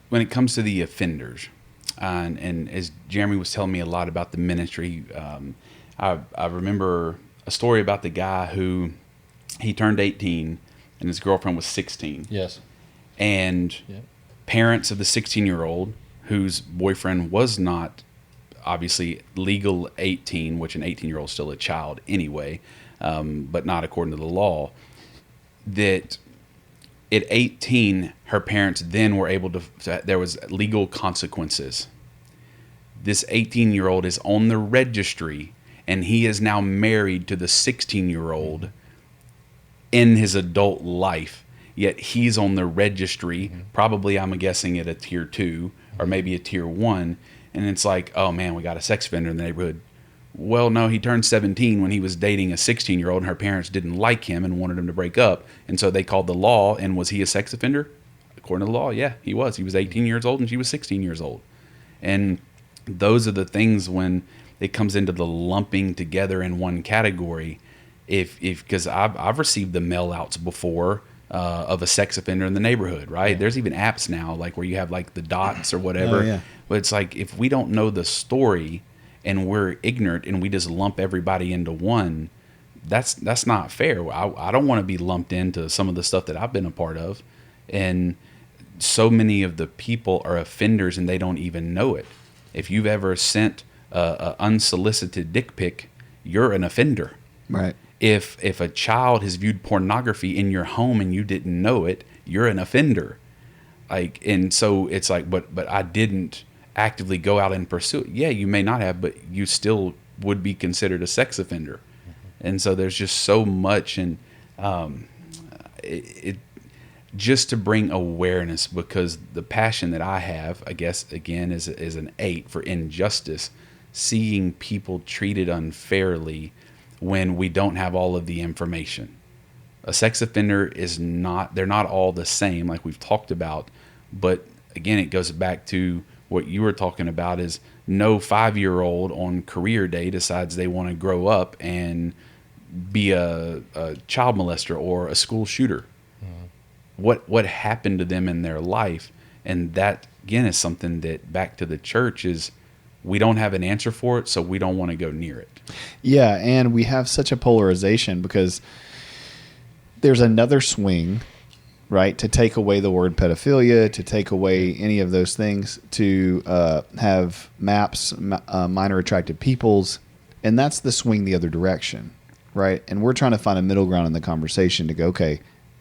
when it comes to the offenders, and as Jeremy was telling me a lot about the ministry, I remember a story about the guy who he turned 18 and his girlfriend was 16. Yes. And parents of the 16-year-old whose boyfriend was not obviously legal 18, which an 18-year-old is still a child anyway, but not according to the law, that at 18, her parents then were able to, there was legal consequences. This 18-year-old is on the registry, and he is now married to the 16-year-old in his adult life, yet he's on the registry, probably I'm guessing at a tier 2 or maybe a tier 1, and it's like, oh man, we got a sex offender in the neighborhood. Well, no, he turned 17 when he was dating a 16-year-old, and her parents didn't like him and wanted him to break up, and so they called the law, and was he a sex offender? According to the law, yeah, he was. He was 18 years old, and she was 16 years old. And those are the things when it comes into the lumping together in one category. Because I've received the mail outs before of a sex offender in the neighborhood, right? Yeah. There's even apps now, like where you have like the dots or whatever. Oh, yeah. But it's like, if we don't know the story and we're ignorant and we just lump everybody into one, that's not fair. I don't want to be lumped into some of the stuff that I've been a part of. And so many of the people are offenders and they don't even know it. If you've ever sent a unsolicited dick pic, you're an offender. Right. If a child has viewed pornography in your home and you didn't know it, you're an offender. Like, and so it's like, but I didn't actively go out and pursue it. Yeah, you may not have, but you still would be considered a sex offender. And so there's just so much, and it just to bring awareness, because the passion that I have, I guess, again, is an 8 for injustice, seeing people treated unfairly when we don't have all of the information. A sex offender is not, they're not all the same, like we've talked about, but again, it goes back to what you were talking about, is no 5-year-old on career day decides they want to grow up and be a child molester or a school shooter. What happened to them in their life? And that, again, is something that, back to the church, is we don't have an answer for it, so we don't want to go near it. Yeah, and we have such a polarization because there's another swing, right, to take away the word pedophilia, to take away any of those things, to have MAPS, minor attracted peoples, and that's the swing the other direction, right? And we're trying to find a middle ground in the conversation to go, okay,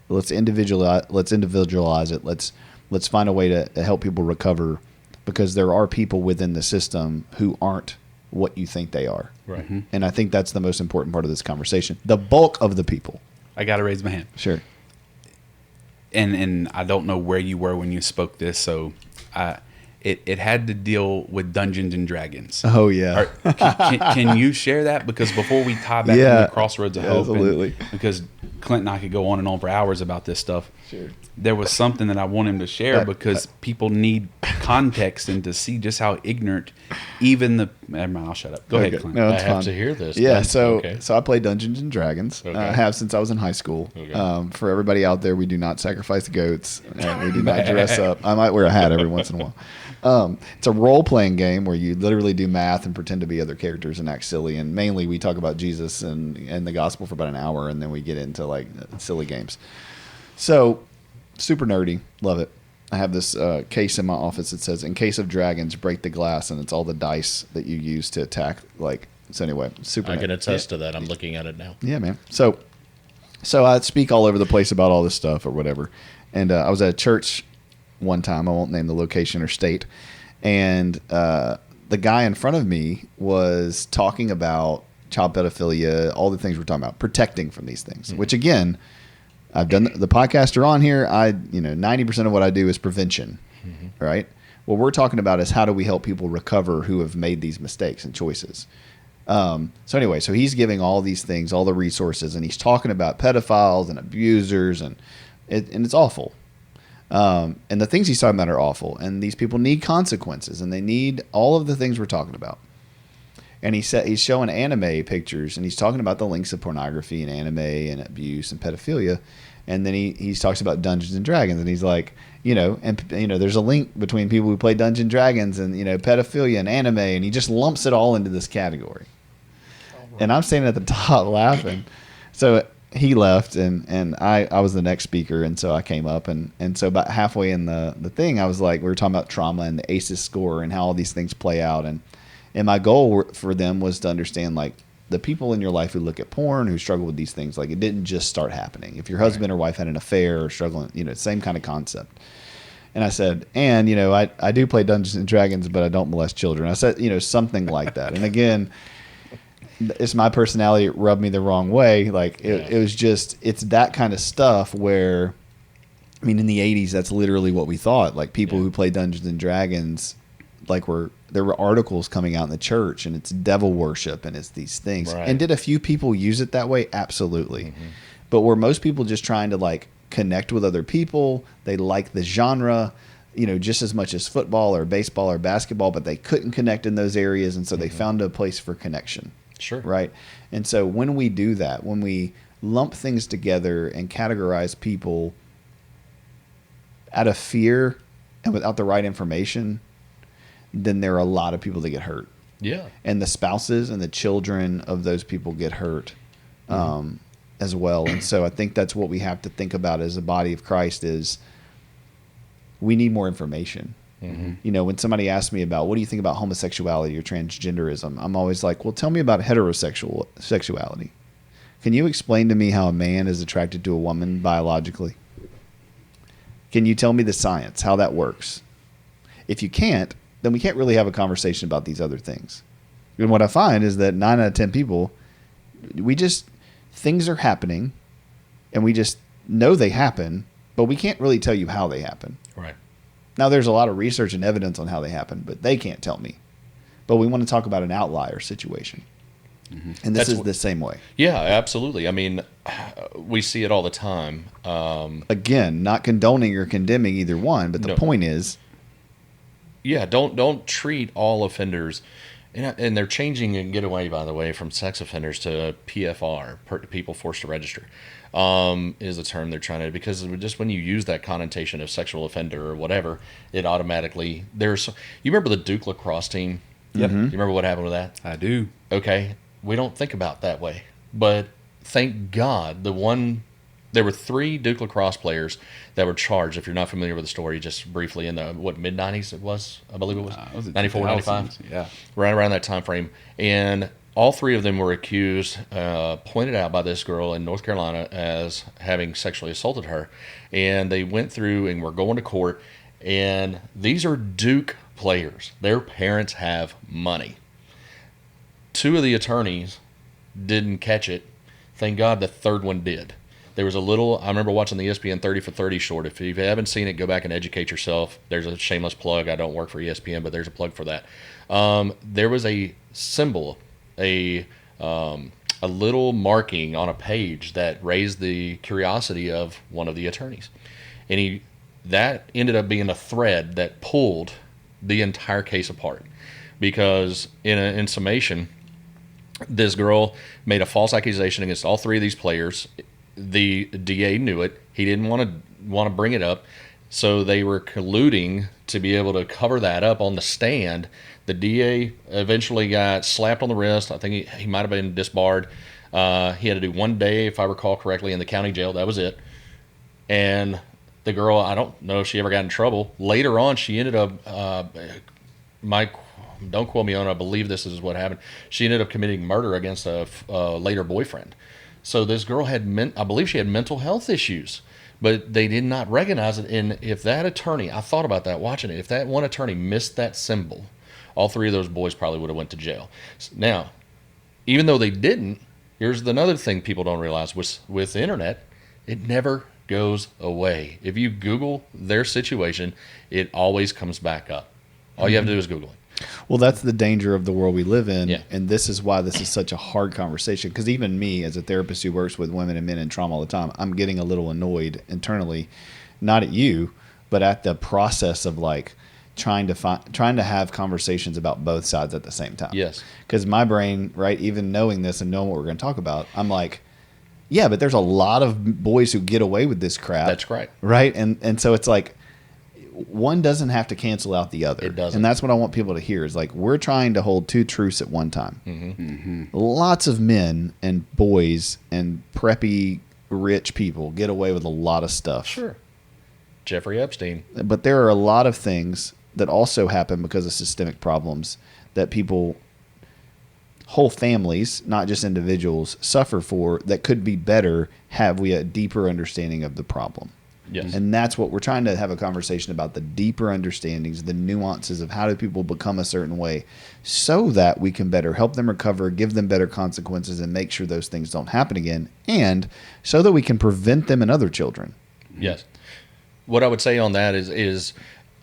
let's individualize it. Let's find a way to help people recover, because there are people within the system who aren't what you think they are. Right. Mm-hmm. And I think that's the most important part of this conversation. The bulk of the people. I got to raise my hand. Sure. And I don't know where you were when you spoke this, so it had to deal with Dungeons and Dragons. Oh, yeah. Can you share that? Because before we tie back on the Crossroads of Hope, absolutely. because Clint and I could go on and on for hours about this stuff. Sure. There was something that I want him to share because people need context and to see just how ignorant even the. Never mind, I'll shut up. Go ahead, Clint. No, I it's have fine. to hear this. Yeah, then. so Okay. I play Dungeons and Dragons. Okay. I have since I was in high school. Okay. For everybody out there, we do not sacrifice goats. We do not dress up. I might wear a hat every once in a while. It's a role-playing game where you literally do math and pretend to be other characters and act silly. And mainly, we talk about Jesus and the gospel for about an hour, and then we get into like silly games. So, super nerdy. Love it. I have this case in my office that says, "In case of dragons, break the glass," and it's all the dice that you use to attack. Like, so anyway, super. I can nerdy. attest to that. I'm looking at it now. Yeah, man. So I speak all over the place about all this stuff or whatever. And I was at a church one time. I won't name the location or state. And the guy in front of me was talking about child pedophilia, all the things we're talking about, protecting from these things. Which again, I've done the podcaster on here. 90% of what I do is prevention, right? What we're talking about is how do we help people recover who have made these mistakes and choices. So anyway, so he's giving all these things, all the resources, and he's talking about pedophiles and abusers, and it's awful. And the things he's talking about are awful, and these people need consequences, and they need all of the things we're talking about. And he's showing anime pictures, and he's talking about the links of pornography and anime and abuse and pedophilia. And then he talks about Dungeons and Dragons, and he's like, there's a link between people who play Dungeons and Dragons and, pedophilia and anime, and he just lumps it all into this category. And I'm standing at the top laughing. So he left, and I was the next speaker, and so I came up, and so about halfway in the thing, I was like, we were talking about trauma and the ACEs score and how all these things play out, and my goal for them was to understand, like, the people in your life who look at porn, who struggle with these things, like, it didn't just start happening. If your husband or wife had an affair or struggling, same kind of concept. And I said, and, I do play Dungeons and Dragons, but I don't molest children. I said, something like that. And again, it's my personality. It rubbed me the wrong way. Like, it was just, it's that kind of stuff where, in the 80s, that's literally what we thought. Like, people who play Dungeons and Dragons, like, there were articles coming out in the church, and it's devil worship, and it's these things. Right. And did a few people use it that way? Absolutely. Mm-hmm. But were most people just trying to, like, connect with other people? They like the genre, just as much as football or baseball or basketball, but they couldn't connect in those areas, and so they found a place for connection. Sure. Right? And so when we do that, when we lump things together and categorize people out of fear and without the right information, then there are a lot of people that get hurt. Yeah. And the spouses and the children of those people get hurt as well. And so I think that's what we have to think about as a body of Christ is we need more information. Mm-hmm. When somebody asks me about what do you think about homosexuality or transgenderism, I'm always like, well, tell me about sexuality. Can you explain to me how a man is attracted to a woman biologically? Can you tell me the science, how that works? If you can't, then we can't really have a conversation about these other things. And what I find is that 9 out of 10 people, things are happening, and we just know they happen, but we can't really tell you how they happen. Right. Now, there's a lot of research and evidence on how they happen, but they can't tell me. But we want to talk about an outlier situation. Mm-hmm. And this is the same way. Yeah, absolutely. We see it all the time. Again, not condoning or condemning either one, but the point is, yeah, don't treat all offenders, and they're changing and get away, by the way, from sex offenders to PFR, people forced to register, is the term they're trying to, because just when you use that connotation of sexual offender or whatever, it automatically, you remember the Duke lacrosse team? Yep. Mm-hmm. You remember what happened with that? I do. Okay, we don't think about that way, but thank God there were 3 Duke lacrosse players that were charged. If you're not familiar with the story, just briefly in the mid-90s it was, I believe it was 94, 95, yeah, right around that time frame. And all 3 of them were accused, pointed out by this girl in North Carolina as having sexually assaulted her. And they went through and were going to court. And these are Duke players. Their parents have money. 2 of the attorneys didn't catch it. Thank God the 3rd one did. There was I remember watching the ESPN 30 for 30 short. If you haven't seen it, go back and educate yourself. There's a shameless plug. I don't work for ESPN, but there's a plug for that. There was a symbol, a a little marking on a page that raised the curiosity of one of the attorneys. And that ended up being a thread that pulled the entire case apart. Because in summation, this girl made a false accusation against all three of these players. The DA knew it. He didn't want to bring it up. So they were colluding to be able to cover that up on the stand. The DA eventually got slapped on the wrist. I think he might have been disbarred. He had to do 1 day, if I recall correctly, in the county jail. That was it. And the girl, I don't know if she ever got in trouble. Later on, she ended up, don't quote me on it, I believe this is what happened. She ended up committing murder against a later boyfriend. So this girl I believe she had mental health issues. But they did not recognize it. And if that attorney, I thought about that watching it, if that one attorney missed that symbol, all three of those boys probably would have went to jail. Now, even though they didn't, here's another thing people don't realize. With the internet, it never goes away. If you Google their situation, it always comes back up. All you have to do is Google it. Well, that's the danger of the world we live in. Yeah. And this is why this is such a hard conversation. Because even me, as a therapist who works with women and men in trauma all the time, I'm getting a little annoyed internally, not at you, but at the process of like trying to have conversations about both sides at the same time. Yes. Because my brain, right, even knowing this and knowing what we're going to talk about, I'm like, yeah, but there's a lot of boys who get away with this crap. That's right. Right? And so it's like, one doesn't have to cancel out the other. It doesn't. And that's what I want people to hear is like, we're trying to hold two truths at one time. Mm-hmm. Mm-hmm. Lots of men and boys and preppy rich people get away with a lot of stuff. Sure. Jeffrey Epstein. But there are a lot of things that also happen because of systemic problems that whole families, not just individuals, suffer for that could be better have we a deeper understanding of the problem. Yes. And that's what we're trying to have a conversation about, the deeper understandings, the nuances of how do people become a certain way so that we can better help them recover, give them better consequences, and make sure those things don't happen again, and so that we can prevent them in other children. Yes. What I would say on that is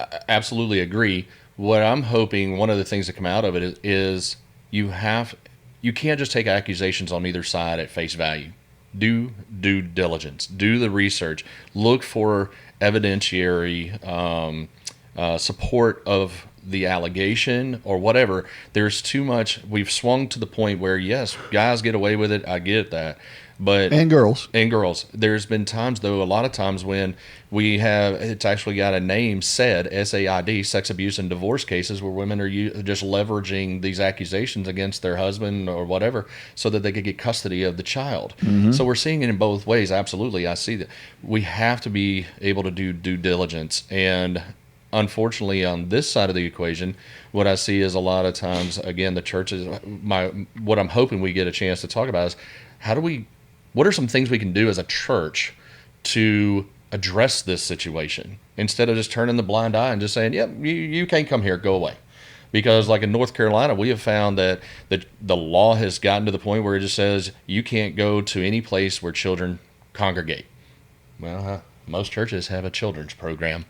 I absolutely agree. What I'm hoping, one of the things that come out of it is you can't just take accusations on either side at face value. Do due diligence, do the research, look for evidentiary support of the allegation or whatever. There's too much. We've swung to the point where, yes, guys get away with it. I get that. But And girls. There's been times, though, a lot of times when it's actually got a name, SAID, sex abuse and divorce cases, where women are just leveraging these accusations against their husband or whatever so that they could get custody of the child. Mm-hmm. So we're seeing it in both ways. Absolutely. I see that. We have to be able to do due diligence. And unfortunately, on this side of the equation, what I see is a lot of times, again, the churches, what I'm hoping we get a chance to talk about is what are some things we can do as a church to address this situation instead of just turning the blind eye and just saying, yep, you can't come here, go away. Because like in North Carolina, we have found that the law has gotten to the point where it just says you can't go to any place where children congregate. Well, most churches have a children's program.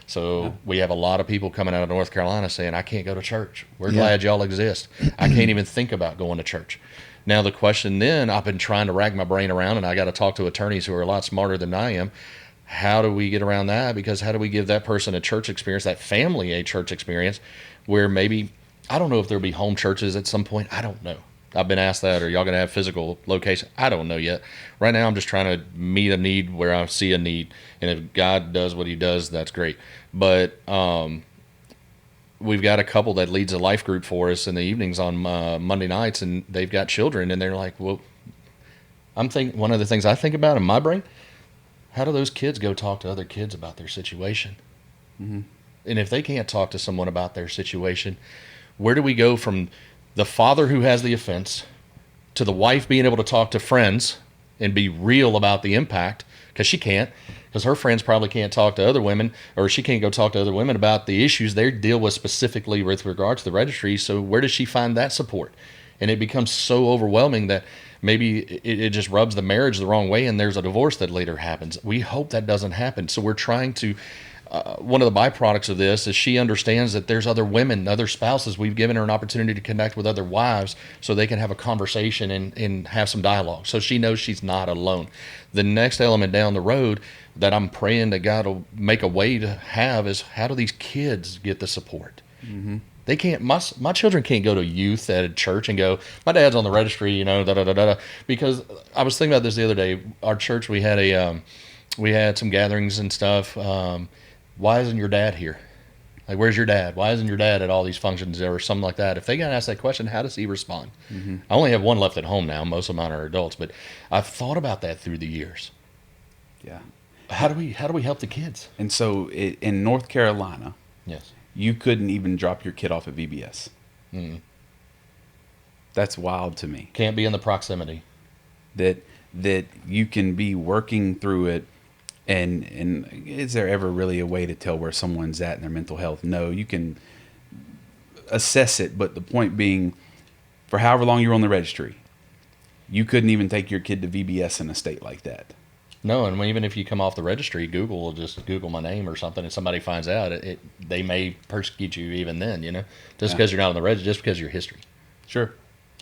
So we have a lot of people coming out of North Carolina saying, I can't go to church. We're glad y'all exist. I can't even think about going to church. Now, the question then, I've been trying to rack my brain around, and I got to talk to attorneys who are a lot smarter than I am. How do we get around that? Because how do we give that person a church experience, that family a church experience, where maybe, I don't know if there'll be home churches at some point. I don't know. I've been asked that. Are y'all going to have physical location? I don't know yet. Right now, I'm just trying to meet a need where I see a need. And if God does what he does, that's great. But we've got a couple that leads a life group for us in the evenings on Monday nights, and they've got children. And they're like, well, one of the things I think about in my brain, how do those kids go talk to other kids about their situation? Mm-hmm. And if they can't talk to someone about their situation, where do we go from the father who has the offense to the wife being able to talk to friends and be real about the impact? Because she can't, because her friends probably can't talk to other women, or she can't go talk to other women about the issues they deal with specifically with regard to the registry. So where does she find that support? And it becomes so overwhelming that maybe it just rubs the marriage the wrong way, and there's a divorce that later happens. We hope that doesn't happen. So we're trying to one of the byproducts of this is she understands that there's other women, other spouses. We've given her an opportunity to connect with other wives so they can have a conversation and have some dialogue. So she knows she's not alone. The next element down the road that I'm praying that God will make a way to have is, how do these kids get the support? Mm-hmm. They can't. My children can't go to youth at a church and go, my dad's on the registry, you know, da da da da. Because I was thinking about this the other day. Our church, we had some gatherings and stuff. Why isn't your dad here? Like, where's your dad? Why isn't your dad at all these functions or something like that? If they got to ask that question, how does he respond? Mm-hmm. I only have one left at home now. Most of mine are adults, but I've thought about that through the years. Yeah. How do we help the kids? And so in North Carolina, yes, you couldn't even drop your kid off at VBS. Mm. That's wild to me. Can't be in the proximity. That you can be working through it. And is there ever really a way to tell where someone's at in their mental health? No, you can assess it, but the point being, for however long you're on the registry, you couldn't even take your kid to VBS in a state like that. No, and even if you come off the registry, Google will just Google my name or something, and somebody finds out, they may persecute you even then, you know, just because you're not on the registry, just because of your history. Sure.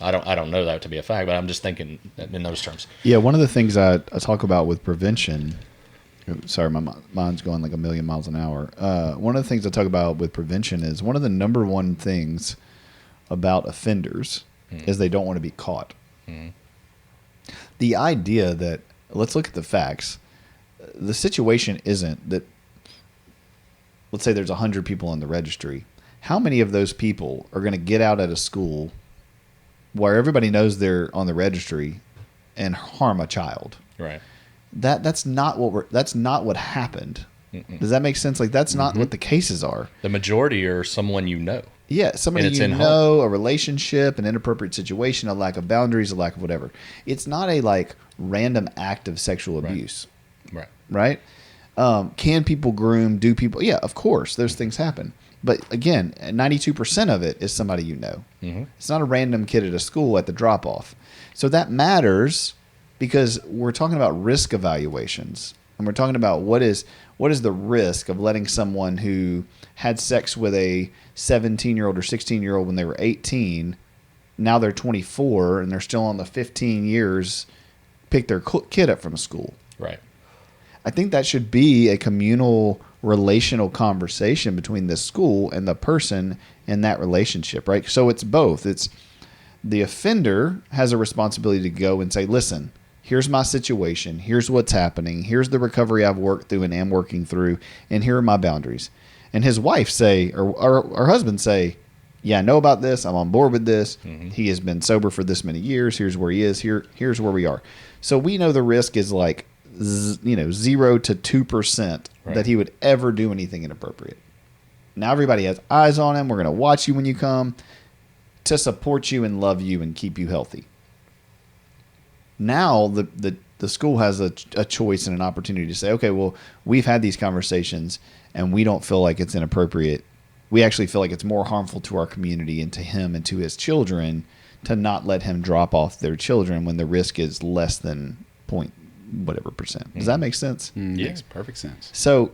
I don't know that to be a fact, but I'm just thinking in those terms. Yeah, one of the things I talk about with prevention. Sorry, my mind's going like a million miles an hour. One of the things I talk about with prevention is one of the number one things about offenders is they don't want to be caught. Mm. The idea that, let's look at the facts. The situation isn't that, let's say there's 100 people in the registry. How many of those people are going to get out at a school where everybody knows they're on the registry and harm a child? Right. That's not what happened. Mm-mm. Does that make sense? Like, that's not what the cases are. The majority are someone you know. Yeah, somebody you know, a relationship, an inappropriate situation, a lack of boundaries, a lack of whatever. It's not a like random act of sexual abuse. Right? Can people groom? Do people? Yeah, of course, those things happen. But again, 92% of it is somebody you know. Mm-hmm. It's not a random kid at a school at the drop off. So that matters. Because we're talking about risk evaluations, and we're talking about what is the risk of letting someone who had sex with a 17-year-old or 16-year-old when they were 18, now they're 24 and they're still on the 15 years, pick their kid up from school. Right. I think that should be a communal, relational conversation between the school and the person in that relationship, right? So it's both. It's the offender has a responsibility to go and say, listen, here's my situation. Here's what's happening. Here's the recovery I've worked through and am working through. And here are my boundaries. And his wife say, or husband say, yeah, I know about this. I'm on board with this. Mm-hmm. He has been sober for this many years. Here's where he is. Here's where we are. So we know the risk is like, 0 to 2% that he would ever do anything inappropriate. Now everybody has eyes on him. We're going to watch you when you come to support you and love you and keep you healthy. Now the school has a choice and an opportunity to say, okay, well, we've had these conversations and we don't feel like it's inappropriate. We actually feel like it's more harmful to our community and to him and to his children to not let him drop off their children when the risk is less than point whatever percent. Does that make sense? Yeah, makes perfect sense. So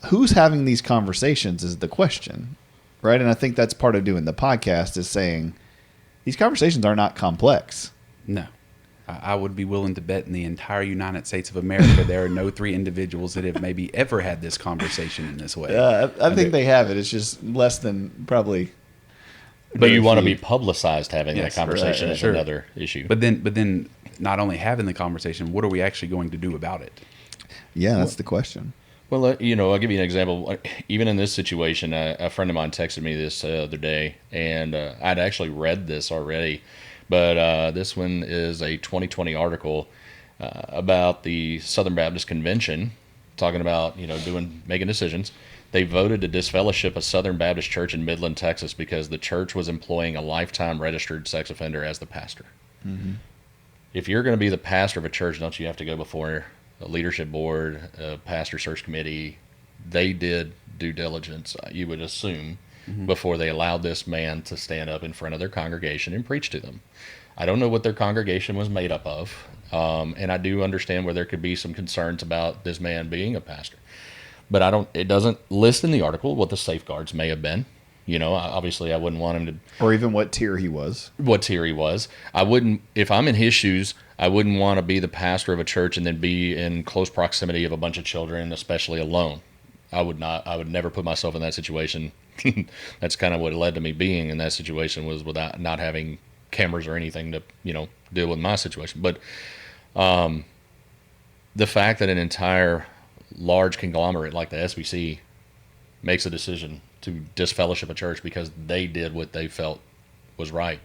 who's having these conversations is the question, right? And I think that's part of doing the podcast is saying these conversations are not complex. No. I would be willing to bet in the entire United States of America there are no 3 individuals that have maybe ever had this conversation in this way. I think they have it. It's just less than probably. But you want to be publicized having that conversation is another issue. But then not only having the conversation, what are we actually going to do about it? Yeah, that's the question. Well, I'll give you an example. Even in this situation, a friend of mine texted me this other day, and I'd actually read this already. But this one is a 2020 article about the Southern Baptist Convention, talking about making decisions. They voted to disfellowship a Southern Baptist church in Midland, Texas, because the church was employing a lifetime registered sex offender as the pastor. Mm-hmm. If you're going to be the pastor of a church, don't you have to go before a leadership board, a pastor search committee? They did due diligence, you would assume, before they allowed this man to stand up in front of their congregation and preach to them. I don't know what their congregation was made up of, and I do understand where there could be some concerns about this man being a pastor. but I don't. It doesn't list in the article what the safeguards may have been. Obviously, I wouldn't want him to. Or even what tier he was. What tier he was. I wouldn't. If I'm in his shoes, I wouldn't want to be the pastor of a church and then be in close proximity of a bunch of children, especially alone. I would not. I would never put myself in that situation. That's kind of what led to me being in that situation, was without not having cameras or anything to deal with my situation. But the fact that an entire large conglomerate like the SBC makes a decision to disfellowship a church because they did what they felt was right,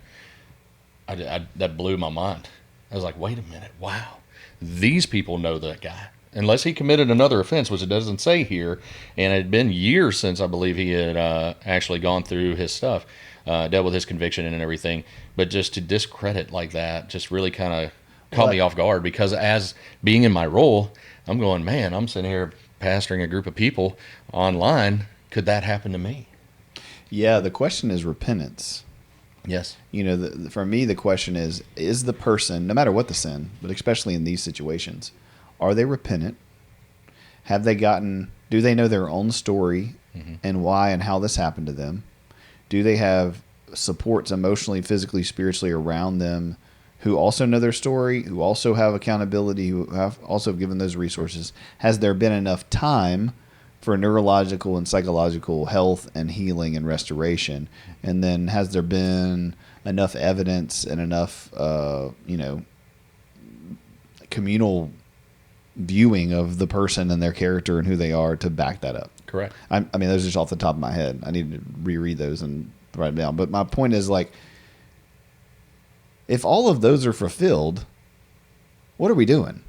that blew my mind. I was like, wait a minute, wow, these people know that guy. Unless he committed another offense, which it doesn't say here, and it had been years since I believe he had actually gone through his stuff, dealt with his conviction and everything. But just to discredit like that just really kind of caught me off guard, because as being in my role, I'm going, man, I'm sitting here pastoring a group of people online. Could that happen to me? Yeah, the question is repentance. Yes. For me, the question is the person, no matter what the sin, but especially in these situations, are they repentant? Do they know their own story and why and how this happened to them? Do they have supports emotionally, physically, spiritually around them who also know their story, who also have accountability, who have also given those resources? Has there been enough time for neurological and psychological health and healing and restoration? And then has there been enough evidence and enough, communal viewing of the person and their character and who they are to back that up? Correct. I mean, those are just off the top of my head. I need to reread those and write them down. But my point is, like, if all of those are fulfilled, what are we doing?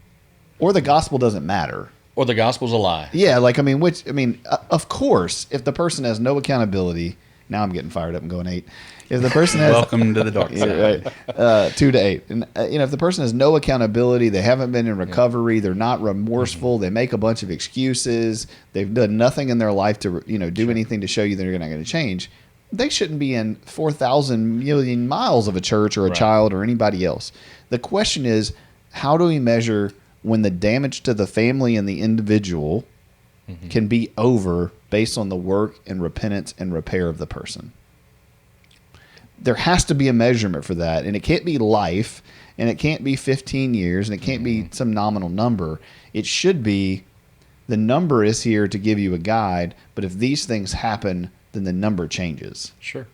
Or the gospel doesn't matter. Or the gospel's a lie. Yeah, of course, if the person has no accountability, now I'm getting fired up and going 8. If the person has welcome to the dark side. Right, 2 to 8, and if the person has no accountability, they haven't been in recovery, they're not remorseful, they make a bunch of excuses, they've done nothing in their life to do anything to show you they're not going to change, they shouldn't be in 4,000 million miles of a church or a child or anybody else. The question is, how do we measure when the damage to the family and the individual can be over based on the work and repentance and repair of the person? There has to be a measurement for that, and it can't be life, and it can't be 15 years, and it can't be some nominal number. It should be, the number is here to give you a guide, but if these things happen, then the number changes. Sure.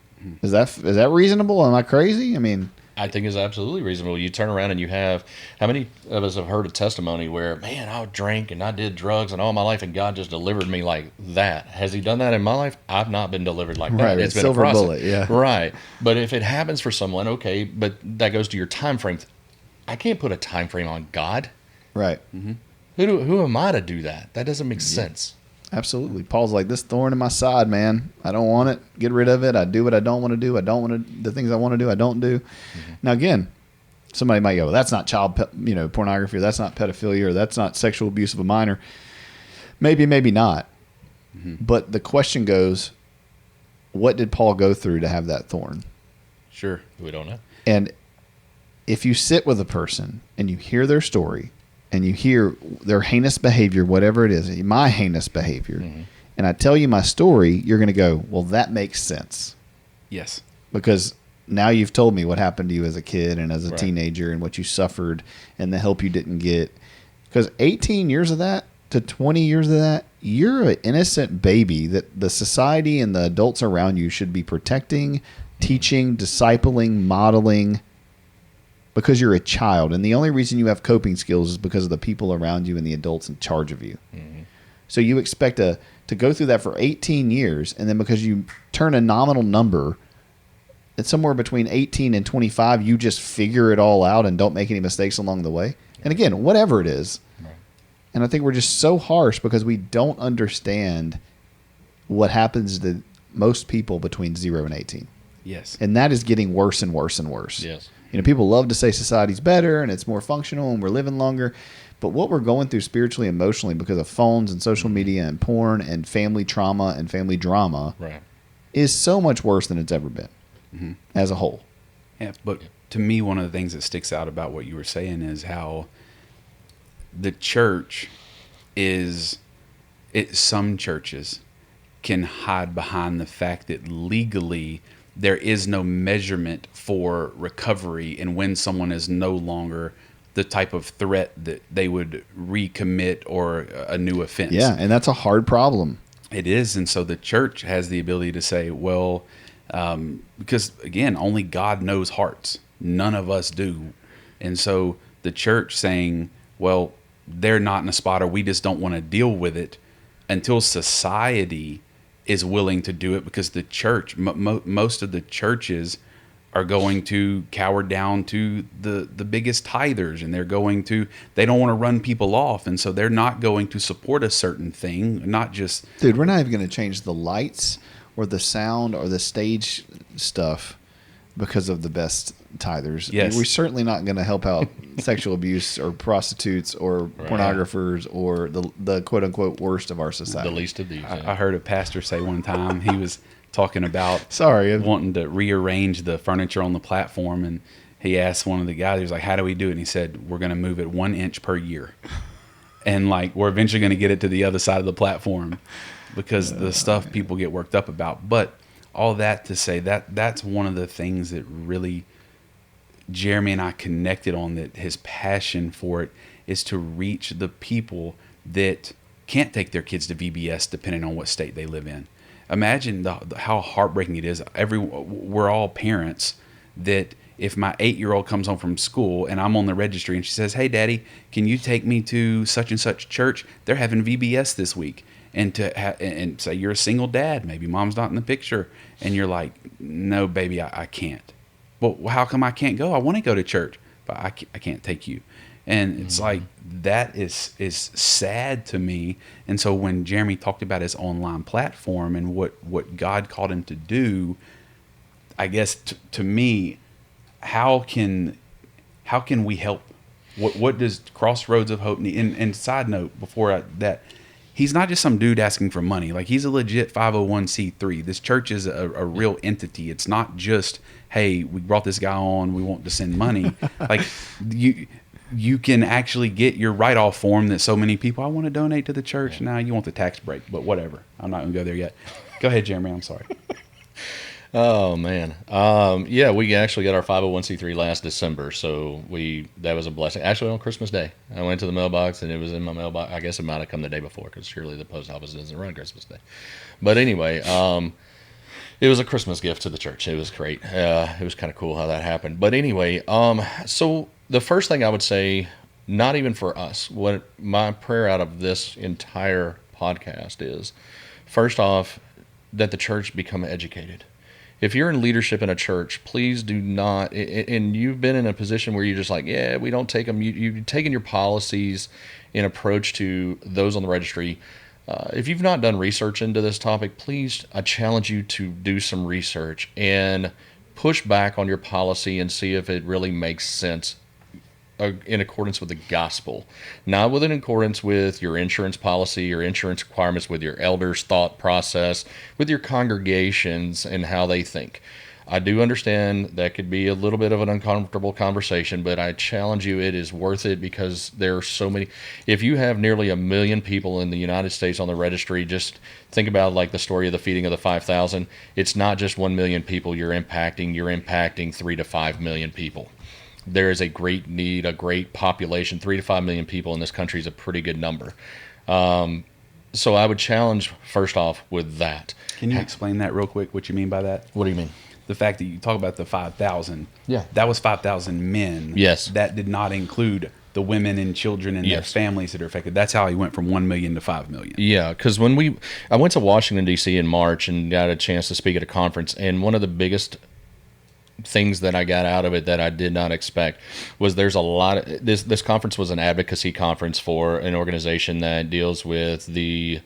Is that reasonable? Am I crazy? I mean, I think it's absolutely reasonable. You turn around and you have, how many of us have heard a testimony where, man, I drank and I did drugs and all my life, and God just delivered me like that. Has he done that in my life? I've not been delivered like that. Right, It's been silver a process. bullet, yeah. Right. But if it happens for someone, okay, but that goes to your time frame. I can't put a time frame on God. right. Who am I to do that? That doesn't make sense. Absolutely. Paul's like, this thorn in my side, man. I don't want it. Get rid of it. I do what I don't want to do. I don't want to, the things I want to do, I don't do. Now, again, somebody might go, well, that's not child pornography, or that's not pedophilia, or that's not sexual abuse of a minor. Maybe, maybe not. But the question goes, what did Paul go through to have that thorn? Sure. We don't know. And if you sit with a person and you hear their story and you hear their heinous behavior, whatever it is, my heinous behavior, and I tell you my story, you're going to go, well, that makes sense. Yes. Because now you've told me what happened to you as a kid and as a teenager and what you suffered and the help you didn't get. Because 18 years of that to 20 years of that, you're an innocent baby that the society and the adults around you should be protecting, teaching, discipling, modeling, because you're a child. And the only reason you have coping skills is because of the people around you and the adults in charge of you. So you expect to go through that for 18 years, and then because you turn a nominal number, it's somewhere between 18 and 25, you just figure it all out and don't make any mistakes along the way. And again, whatever it is. And I think we're just so harsh because we don't understand what happens to most people between 0 and 18. Yes. And that is getting worse and worse and worse. Yes. People love to say society's better and it's more functional and we're living longer. But what we're going through spiritually, emotionally, because of phones and social media and porn and family trauma and family drama is so much worse than it's ever been as a whole. Yeah, but to me, one of the things that sticks out about what you were saying is how the church is some churches can hide behind the fact that legally there is no measurement for recovery and when someone is no longer the type of threat that they would recommit or a new offense. Yeah, and that's a hard problem. It is. And so the church has the ability to say, well, because again, only God knows hearts. None of us do. And so the church saying, well, they're not in a spot, or we just don't want to deal with it until society is willing to do it, because the church, most of the churches are going to cower down to the biggest tithers, and they don't want to run people off. And so they're not going to support a certain thing, not just... Dude, we're not even going to change the lights or the sound or the stage stuff because of the best tithers. Yes. We're certainly not going to help out sexual abuse or prostitutes or pornographers or the quote unquote worst of our society. The least of these. I heard a pastor say one time, he was talking about wanting to rearrange the furniture on the platform, and he asked one of the guys, he was like, how do we do it? And he said, we're going to move it 1 inch per year. And like, we're eventually going to get it to the other side of the platform, because the stuff people get worked up about. But all that to say that's one of the things that really Jeremy and I connected on, that his passion for it is to reach the people that can't take their kids to VBS depending on what state they live in. Imagine how heartbreaking it is. We're all parents that if my 8-year-old comes home from school and I'm on the registry and she says, hey, Daddy, can you take me to such and such church? They're having VBS this week. And and say you're a single dad, maybe mom's not in the picture, and you're like, no, baby, I can't. Well, how come I can't go? I want to go to church, but I can't take you. And it's like, that is sad to me. And so when Jeremy talked about his online platform and what God called him to do, I guess to me, how can we help? What does Crossroads of Hope need? And side note, before that, he's not just some dude asking for money. Like, he's a legit 501c3. This church is a real entity. It's not just, hey, we brought this guy on, we want to send money. Like, you can actually get your write-off form that so many people, I want to donate to the church. Now you want the tax break, but whatever. I'm not going to go there yet. Go ahead, Jeremy. I'm sorry. Oh man. Yeah, we actually got our 501c3 last December. So that was a blessing. Actually on Christmas Day, I went to the mailbox and it was in my mailbox. I guess it might've come the day before, because surely the post office doesn't run Christmas Day. But anyway, it was a Christmas gift to the church. It was great. It was kind of cool how that happened. But anyway, so the first thing I would say, not even for us, what my prayer out of this entire podcast is, first off, that the church become educated. If you're in leadership in a church, please do not, and you've been in a position where you're just like, yeah, we don't take them. You've taken your policies and approach to those on the registry. If you've not done research into this topic, please, I challenge you to do some research and push back on your policy and see if it really makes sense in accordance with the gospel, not in accordance with your insurance policy, your insurance requirements, with your elders' thought process, with your congregations and how they think. I do understand that could be a little bit of an uncomfortable conversation, but I challenge you, it is worth it, because there are so many. If you have nearly 1 million people in the United States on the registry, just think about like the story of the feeding of the 5,000. It's not just 1 million people you're impacting 3 to 5 million people. There is a great need, a great population. 3 to 5 million people in this country is a pretty good number. So I would challenge, first off, with that. Can you explain that real quick, what you mean by that? What do you mean? The fact that you talk about the 5,000. Yeah. That was 5,000 men. Yes. That did not include the women and children and their families that are affected. That's how he went from 1 million to 5 million. Yeah, because I went to Washington, D.C. in March and got a chance to speak at a conference, and one of the biggest things that I got out of it that I did not expect was there's a lot of this conference was an advocacy conference for an organization that deals with the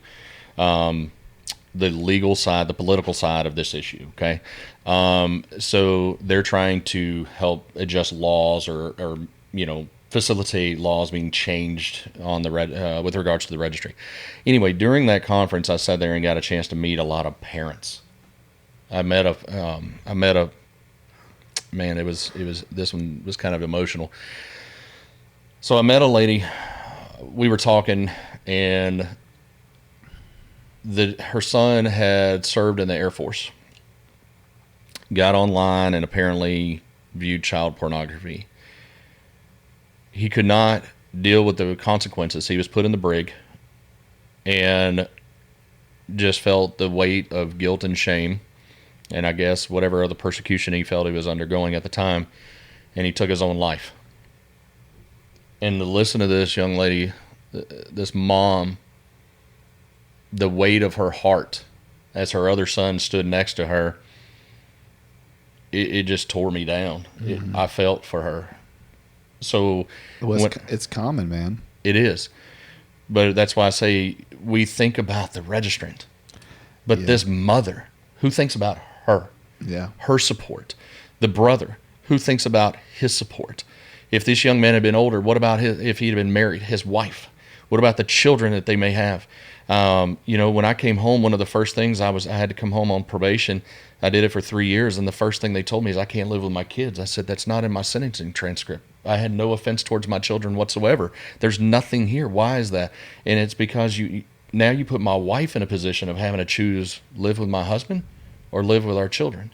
legal side, the political side of this issue. Okay. So they're trying to help adjust laws or facilitate laws being changed on the with regards to the registry. Anyway, during that conference, I sat there and got a chance to meet a lot of parents. I met a man, this one was kind of emotional. So I met a lady, we were talking, and her son had served in the Air Force, got online, and apparently viewed child pornography. He could not deal with the consequences. He was put in the brig and just felt the weight of guilt and shame, and I guess whatever other persecution he felt he was undergoing at the time, and he took his own life. And to listen to this young lady, this mom, the weight of her heart as her other son stood next to her, it just tore me down. I felt for her. So it's common, man. It is. But that's why I say we think about the registrant. But this mother, who thinks about her? Yeah. Her support. The brother, who thinks about his support? If this young man had been older, what about if he had been married, his wife? What about the children that they may have? When I came home, one of the first things I had to come home on probation. I did it for 3 years, and the first thing they told me is I can't live with my kids. I said, that's not in my sentencing transcript. I had no offense towards my children whatsoever. There's nothing here. Why is that? And it's because now you put my wife in a position of having to choose live with my husband or live with our children.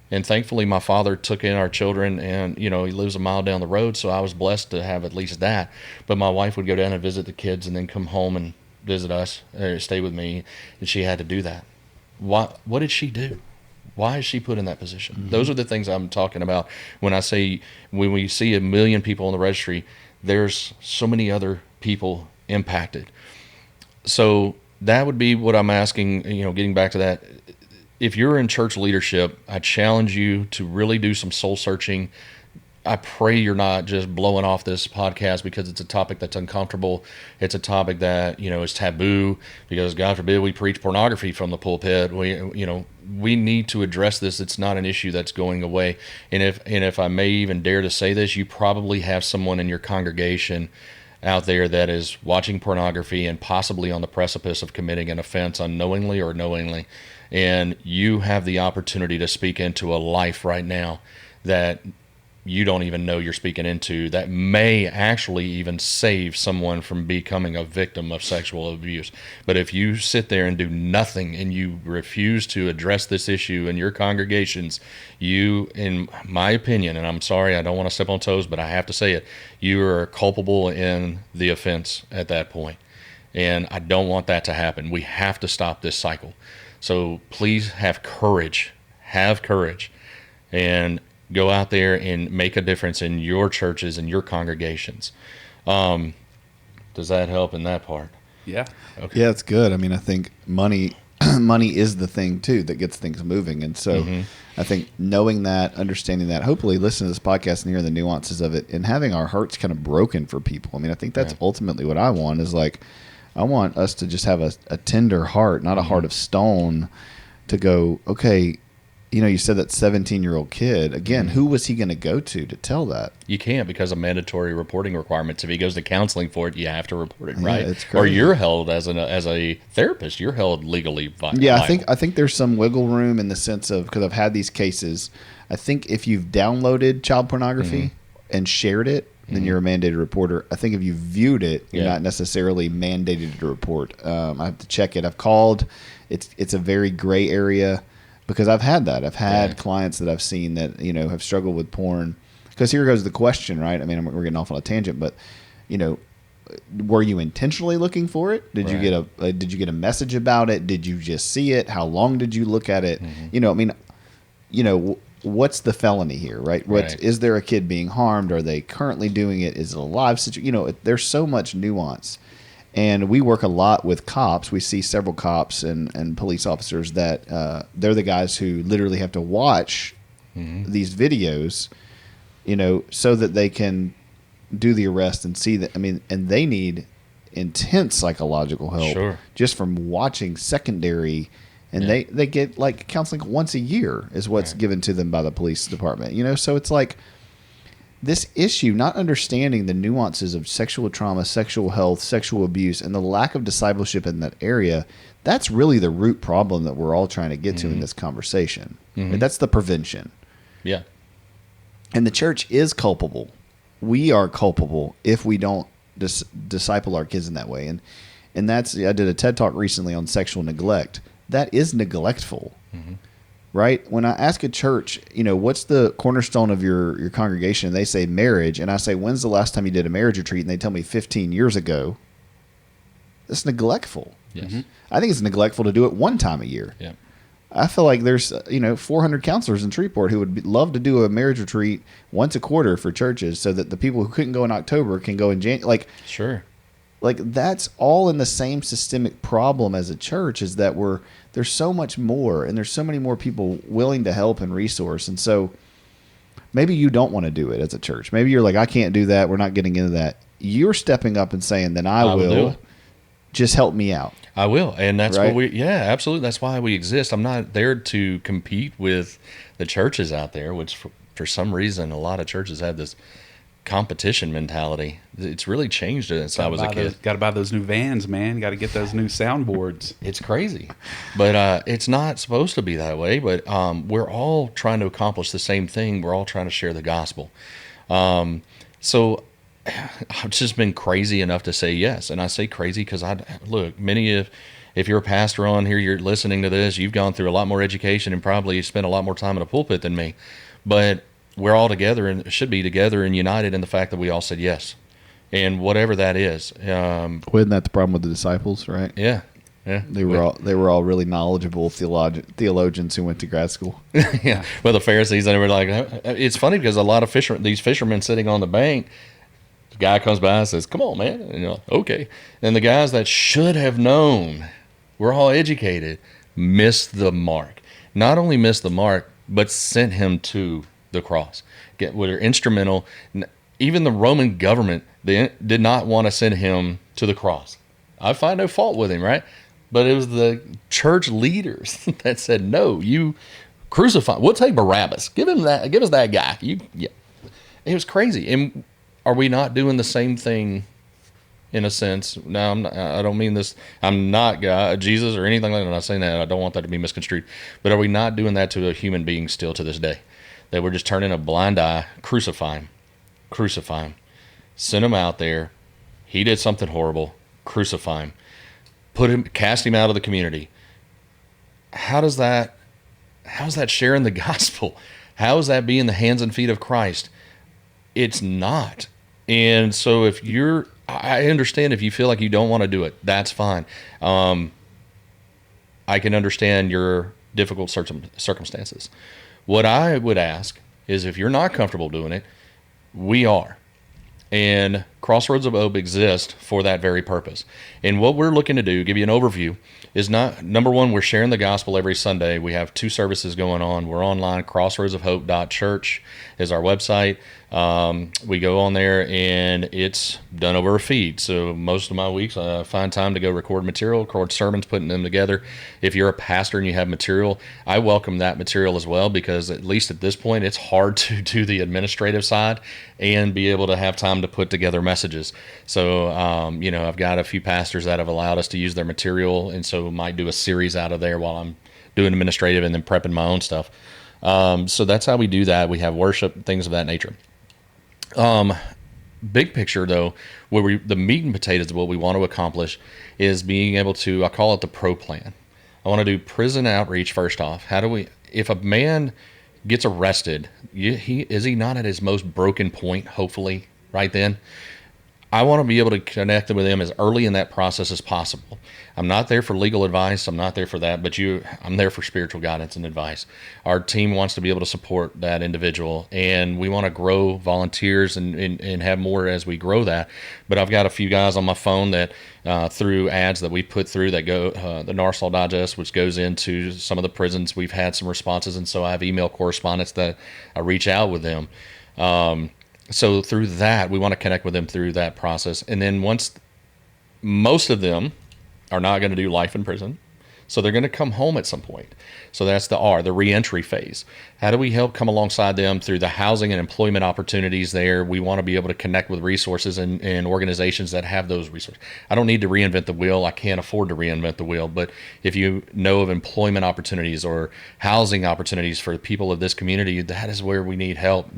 And thankfully, my father took in our children, and, he lives a mile down the road, so I was blessed to have at least that. But my wife would go down and visit the kids and then come home and visit us, or stay with me, and she had to do that. What did she do? Why is she put in that position? Mm-hmm. Those are the things I'm talking about when I say when we see 1 million people in the registry, there's so many other people impacted. So that would be what I'm asking, getting back to that. If you're in church leadership, I challenge you to really do some soul searching. I pray you're not just blowing off this podcast because it's a topic that's uncomfortable. It's a topic that, is taboo because, God forbid, we preach pornography from the pulpit. We need to address this. It's not an issue that's going away. And if I may even dare to say this, you probably have someone in your congregation out there that is watching pornography and possibly on the precipice of committing an offense unknowingly or knowingly. And you have the opportunity to speak into a life right now that you don't even know you're speaking into, that may actually even save someone from becoming a victim of sexual abuse. But if you sit there and do nothing and you refuse to address this issue in your congregations, you, in my opinion, and I'm sorry, I don't want to step on toes, but I have to say it, you are culpable in the offense at that point. And I don't want that to happen. We have to stop this cycle. So please have courage, and go out there and make a difference in your churches and your congregations. Does that help in that part? Yeah. Okay. Yeah, it's good. I mean, I think money is the thing too that gets things moving. And so I think knowing that, understanding that, hopefully listening to this podcast and hearing the nuances of it and having our hearts kind of broken for people. I mean, I think that's ultimately what I want is like, I want us to just have a tender heart, not a heart of stone, to go, okay, you said that 17-year-old kid. Again, who was he going to go to tell that? You can't because of mandatory reporting requirements. If he goes to counseling for it, you have to report it, right? It's crazy. Or you're held as a therapist. You're held legally liable. Yeah, I think there's some wiggle room in the sense of, because I've had these cases. I think if you've downloaded child pornography and shared it, then you're a mandated reporter. I think if you viewed it, you're not necessarily mandated to report. I have to check it. I've called. It's a very gray area. Because I've had that. I've had clients that I've seen that, have struggled with porn. Because here goes the question, right? I mean, we're getting off on a tangent, but, were you intentionally looking for it? Did you get a message about it? Did you just see it? How long did you look at it? What's the felony here, right? Is there a kid being harmed? Are they currently doing it? Is it a live situation? There's so much nuance. And we work a lot with cops. We see several cops and police officers that they're the guys who literally have to watch these videos, so that they can do the arrest and see that. I mean, and they need intense psychological help just from watching secondary. And they get like counseling once a year is what's given to them by the police department. So it's like, this issue, not understanding the nuances of sexual trauma, sexual health, sexual abuse, and the lack of discipleship in that area, that's really the root problem that we're all trying to get to in this conversation. And that's the prevention. Yeah. And the church is culpable. We are culpable if we don't disciple our kids in that way. And I did a TED Talk recently on sexual neglect. That is neglectful, right? When I ask a church, what's the cornerstone of your congregation? And they say marriage. And I say, when's the last time you did a marriage retreat? And they tell me 15 years ago. That's neglectful. Yes. I think it's neglectful to do it one time a year. Yeah. I feel like there's 400 counselors in Shreveport who would love to do a marriage retreat once a quarter for churches, so that the people who couldn't go in October can go in January. Sure. Like that's all in the same systemic problem as a church, is that there's so much more, and there's so many more people willing to help and resource. And so maybe you don't want to do it as a church. Maybe you're like, I can't do that. We're not getting into that. You're stepping up and saying, then I will. Just help me out. I will. And that's right? what absolutely. That's why we exist. I'm not there to compete with the churches out there, which for some reason, a lot of churches have this competition mentality. It's really changed since I was a kid. Got to buy those new vans, man. Got to get those new soundboards. It's crazy, but it's not supposed to be that way. But we're all trying to accomplish the same thing. We're all trying to share the gospel. So I've just been crazy enough to say yes. And I say crazy because if you're a pastor on here, you're listening to this, you've gone through a lot more education and probably spent a lot more time in a pulpit than me. But we're all together and should be together and united in the fact that we all said yes. And whatever that is. Wasn't that the problem with the disciples, right? Yeah. Yeah. They were all really knowledgeable theologians who went to grad school. Yeah. Well, the Pharisees, they were like, it's funny because a lot of these fishermen sitting on the bank, the guy comes by and says, come on, man. And you're like, okay. And the guys that should have known, we're all educated, missed the mark. Not only missed the mark, but sent him to the cross. Were instrumental. Even the Roman government, they did not want to send him to the cross. I find no fault with him, right? But it was the church leaders that said, no, you crucify. We'll take Barabbas. Give us that guy. It was crazy. And are we not doing the same thing in a sense? Now, I don't mean this. I'm not God, Jesus or anything like that. I'm not saying that. I don't want that to be misconstrued. But are we not doing that to a human being still to this day? That we're just turning a blind eye, crucify him, send him out there. He did something horrible, crucify him, cast him out of the community. How's that sharing the gospel? How is that being the hands and feet of Christ? It's not. And so I understand if you feel like you don't want to do it, that's fine. I can understand your difficult circumstances. What I would ask is if you're not comfortable doing it, we are. And Crossroads of Hope exists for that very purpose. And what we're looking to do, give you an overview, is number one, we're sharing the gospel every Sunday. We have 2 services going on. We're online. crossroadsofhope.church is our website. We go on there and it's done over a feed. So most of my weeks I find time to go record sermons, putting them together. If you're a pastor and you have material, I welcome that material as well, because at least at this point it's hard to do the administrative side and be able to have time to put together messages. So, I've got a few pastors that have allowed us to use their material, and so might do a series out of there while I'm doing administrative and then prepping my own stuff. So that's how we do that. We have worship, things of that nature. Big picture though, the meat and potatoes of what we want to accomplish is being able to, I call it the pro plan. I want to do prison outreach first off. If a man gets arrested, is he not at his most broken point, hopefully, right then? I want to be able to connect with them as early in that process as possible. I'm not there for legal advice. I'm not there for that, but I'm there for spiritual guidance and advice. Our team wants to be able to support that individual, and we want to grow volunteers and have more as we grow that. But I've got a few guys on my phone that through ads that we put through that go, the Narsal Digest, which goes into some of the prisons, we've had some responses, and so I have email correspondence that I reach out with them. So through that, we want to connect with them through that process. And then once most of them are not going to do life in prison, So they're going to come home at some point. So that's the R, the reentry phase. How do we help come alongside them through the housing and employment opportunities there? We want to be able to connect with resources and organizations that have those resources. I don't need to reinvent the wheel. I can't afford to reinvent the wheel. But if you know of employment opportunities or housing opportunities for the people of this community, that is where we need help.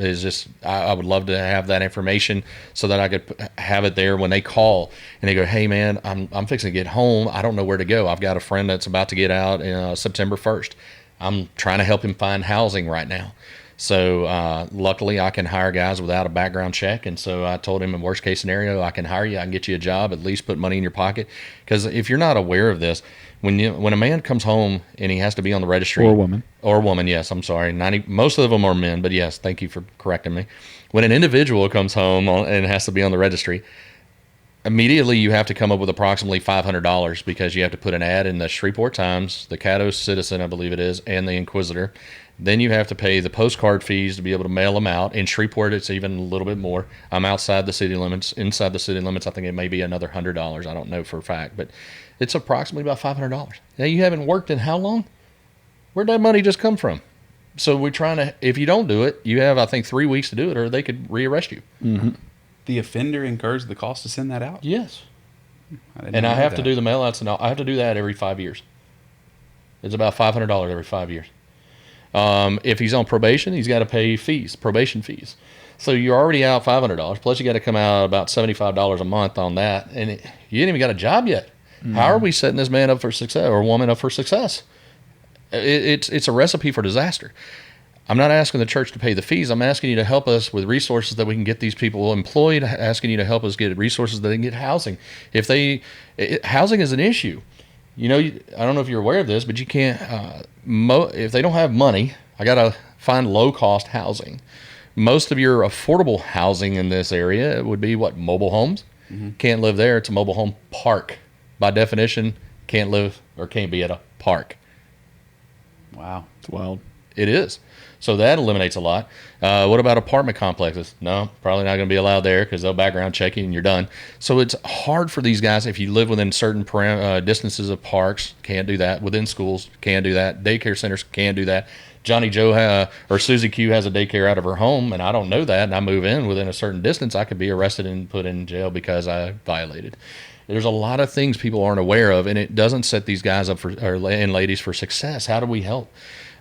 I would love to have that information so that I could have it there when they call and they go, hey man, I'm fixing to get home. I don't know where to go. I've got a friend that's about to get out September 1st. I'm trying to help him find housing right now. So luckily I can hire guys without a background check. And so I told him in worst case scenario, I can hire you. I can get you a job, at least put money in your pocket. Because if you're not aware of this, when a man comes home and he has to be on the registry, Or a woman, yes, I'm sorry. Most of them are men, but yes, thank you for correcting me. When an individual comes home and has to be on the registry, immediately you have to come up with approximately $500 because you have to put an ad in the Shreveport Times, the Caddo Citizen, I believe it is, and the Inquisitor. Then you have to pay the postcard fees to be able to mail them out. In Shreveport, it's even a little bit more. I'm outside the city limits. Inside the city limits, I think it may be another $100. I don't know for a fact, but it's approximately about $500. Now, you haven't worked in how long? Where'd that money just come from? So we're trying to, if you don't do it, you have, I think, 3 weeks to do it, or they could rearrest you. Mm-hmm. The offender incurs the cost to send that out? Yes. I have to do the mail outs, and I have to do that every 5 years. It's about $500 every 5 years. If he's on probation, he's got to pay probation fees. So you're already out $500. Plus, you got to come out about $75 a month on that, and you ain't even got a job yet. Mm-hmm. How are we setting this man up for success or woman up for success? It's a recipe for disaster. I'm not asking the church to pay the fees. I'm asking you to help us with resources that we can get these people employed, asking you to help us get resources that they can get housing. Housing is an issue. I don't know if you're aware of this, but you can't, if they don't have money, I got to find low-cost housing. Most of your affordable housing in this area would be mobile homes. Mm-hmm. Can't live there. It's a mobile home park. By definition, can't live or can't be at a park. Wow. It's wild. It is. So that eliminates a lot. What about apartment complexes? No, probably not going to be allowed there because they'll background check you and you're done. So it's hard for these guys if you live within certain distances of parks. Can't do that. Within schools, can't do that. Daycare centers, can't do that. Johnny Joe or Susie Q has a daycare out of her home, and I don't know that, and I move in within a certain distance, I could be arrested and put in jail because I violated. There's a lot of things people aren't aware of, and it doesn't set these guys up and ladies for success. How do we help?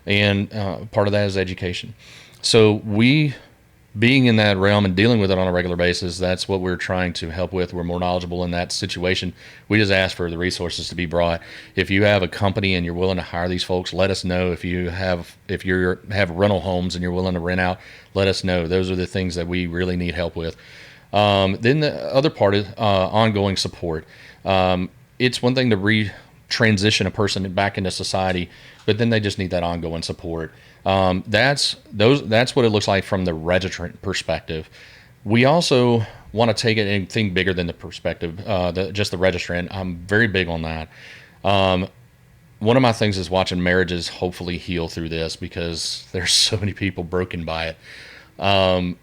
And part of that is education. So we, being in that realm and dealing with it on a regular basis, that's what we're trying to help with. We're more knowledgeable in that situation. We just ask for the resources to be brought. If you have a company and you're willing to hire these folks, let us know. If you have rental homes and you're willing to rent out, let us know. Those are the things that we really need help with. Then the other part is ongoing support. It's one thing to transition a person back into society, but then they just need that ongoing support. That's what it looks like from the registrant perspective. We also want to take it and think bigger than the perspective, just the registrant. I'm very big on that. One of my things is watching marriages hopefully heal through this because there's so many people broken by it. I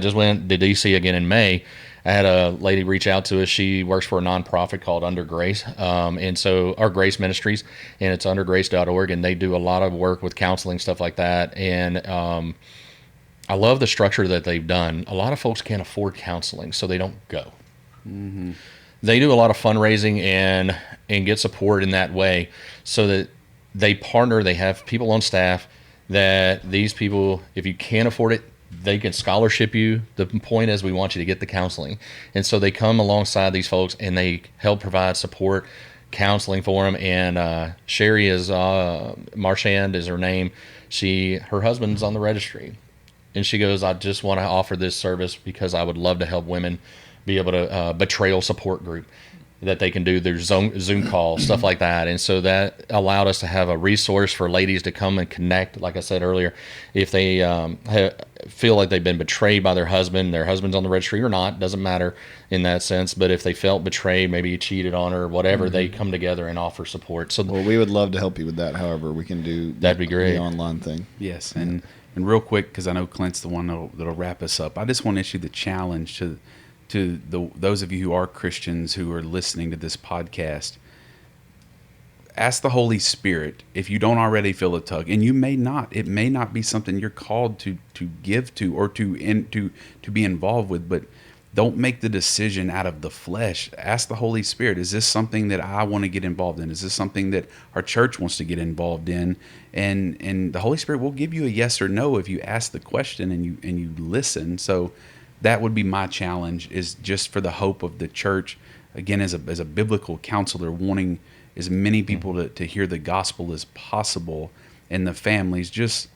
just went to DC again in May. I had a lady reach out to us. She works for a nonprofit called Under Grace, and so our Grace Ministries, and it's undergrace.org, and they do a lot of work with counseling, stuff like that. And I love the structure that they've done. A lot of folks can't afford counseling, so they don't go. Mm-hmm. They do a lot of fundraising and get support in that way, so that they partner. They have people on staff that these people, if you can't afford it, they can scholarship you. The point is we want you to get the counseling. And so they come alongside these folks and they help provide support, counseling for them. And Sherry Marchand is her name. Her husband's on the registry. And she goes, I just want to offer this service because I would love to help women be able to betrayal support group that they can do their Zoom calls, stuff like that. And so that allowed us to have a resource for ladies to come and connect. Like I said earlier, if they feel like they've been betrayed by their husband's on the registry or not, doesn't matter in that sense. But if they felt betrayed, maybe he cheated on her or whatever, mm-hmm. they come together and offer support. So, well, we would love to help you with that. However, we can do that'd be great. The online thing. Yes, and real quick, because I know Clint's the one that'll wrap us up. I just want to issue the challenge to those of you who are Christians who are listening to this podcast. ask the Holy Spirit if you don't already feel a tug, and it may not be something you're called to give to or to be involved with, but don't make the decision out of the flesh. Ask the Holy Spirit, is this something that I want to get involved in? Is this something that our church wants to get involved in? And the Holy Spirit will give you a yes or no if you ask the question and you listen. So that would be my challenge, is just for the hope of the church, again, as a biblical counselor, wanting as many people to hear the gospel as possible, and the families, just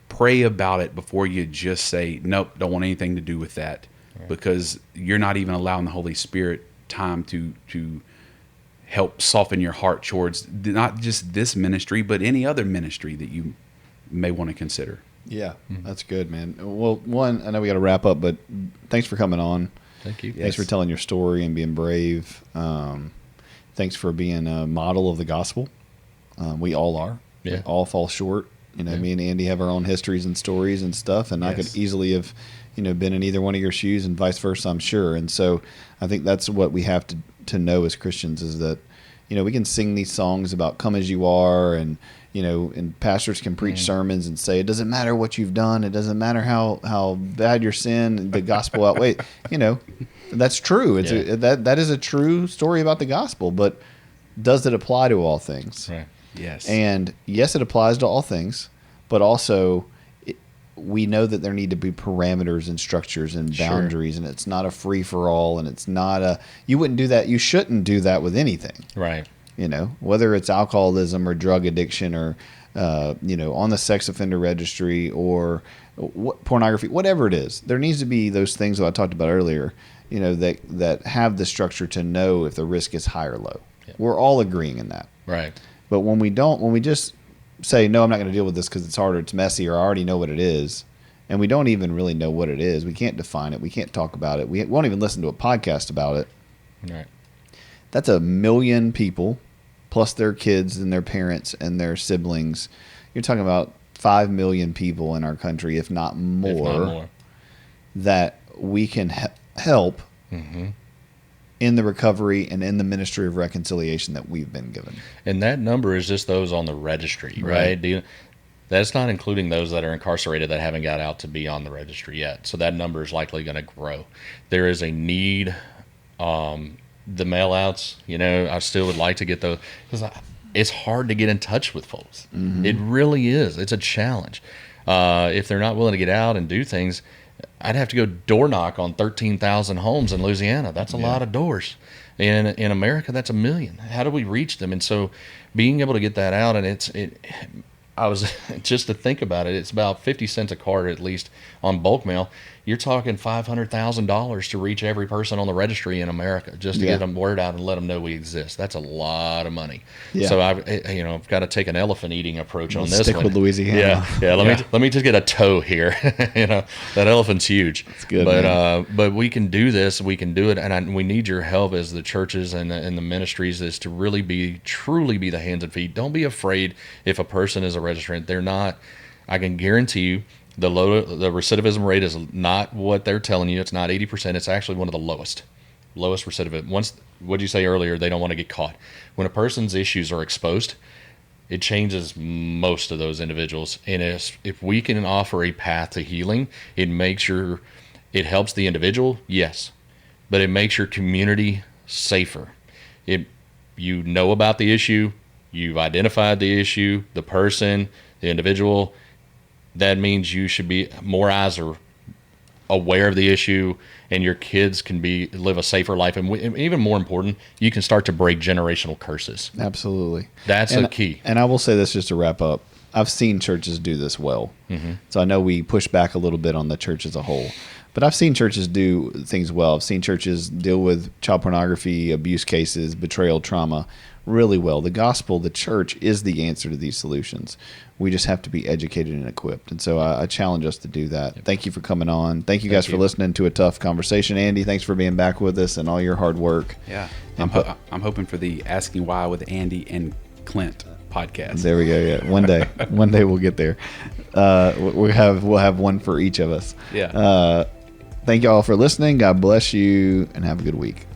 pray about it before you just say, nope, don't want anything to do with that. Right. Because you're not even allowing the Holy Spirit time to help soften your heart towards not just this ministry, but any other ministry that you may want to consider. Yeah, that's good, man. Well, one, I know we got to wrap up, but thanks for coming on. Thank you. Thanks for telling your story and being brave. Thanks for being a model of the gospel. We all are. Yeah. We all fall short. Me and Andy have our own histories and stories and stuff, and I could easily have, been in either one of your shoes and vice versa, I'm sure. And so I think that's what we have to know as Christians, is that, we can sing these songs about come as you are, and, and pastors can preach sermons and say, it doesn't matter what you've done. It doesn't matter how bad your sin, the gospel outweighs. That's true. That is a true story about the gospel, but does it apply to all things? Right. Yes. And yes, it applies to all things, but also we know that there need to be parameters and structures and boundaries, and it's not a free for all, and it's not you wouldn't do that. You shouldn't do that with anything. Right. Whether it's alcoholism or drug addiction or, on the Sex Offender Registry or pornography, whatever it is, there needs to be those things that I talked about earlier, that have the structure to know if the risk is high or low. Yeah. We're all agreeing in that. Right. But when we just say, no, I'm not going to deal with this because it's hard or it's messy or I already know what it is, and we don't even really know what it is, we can't define it, we can't talk about it, we won't even listen to a podcast about it. Right. That's 1 million people plus their kids and their parents and their siblings. You're talking about 5 million people in our country, if not more, that we can help in the recovery and in the ministry of reconciliation that we've been given. And that number is just those on the registry, right? That's not including those that are incarcerated that haven't got out to be on the registry yet. So that number is likely going to grow. There is a need. The mail-outs, I still would like to get those, because it's hard to get in touch with folks. It really is. It's a challenge. If they're not willing to get out and do things, I'd have to go door knock on 13,000 homes in Louisiana. That's a lot of doors. In America, that's 1 million. How do we reach them? And so being able to get that out, and I was just to think about it, it's about 50 cents a card at least on bulk mail. You're talking $500,000 to reach every person on the registry in America just to get them word out and let them know we exist. That's a lot of money. Yeah. So I've got to take an elephant eating approach on this stick one. With Louisiana. Yeah. Let me just get a toe here. That elephant's huge. That's good. But we can do this. We can do it, and we need your help as the churches and the ministries, is to really truly be the hands and feet. Don't be afraid if a person is a registrant. They're not. I can guarantee you. The recidivism rate is not what they're telling you. It's not 80%. It's actually one of the lowest recidivism. What did you say earlier? They don't want to get caught. When a person's issues are exposed, it changes most of those individuals. And if we can offer a path to healing, it helps the individual, yes, but it makes your community safer. You know about the issue, you've identified the issue, the person, the individual. That means you should be more eyes are aware of the issue, and your kids can live a safer life. And even more important, you can start to break generational curses. Absolutely. That's a key. And I will say this just to wrap up. I've seen churches do this well. So I know we push back a little bit on the church as a whole. But I've seen churches do things well. I've seen churches deal with child pornography, abuse cases, betrayal, trauma really well. The gospel, the church, is the answer to these solutions. We just have to be educated and equipped. And so I challenge us to do that. Yep. Thank you for coming on. Thank you guys for listening to a tough conversation. Andy, thanks for being back with us and all your hard work. Yeah. I'm hoping for the Asking Why with Andy and Clint podcast. There we go. Yeah. One day we'll get there. We'll have one for each of us. Yeah. Thank you all for listening. God bless you and have a good week.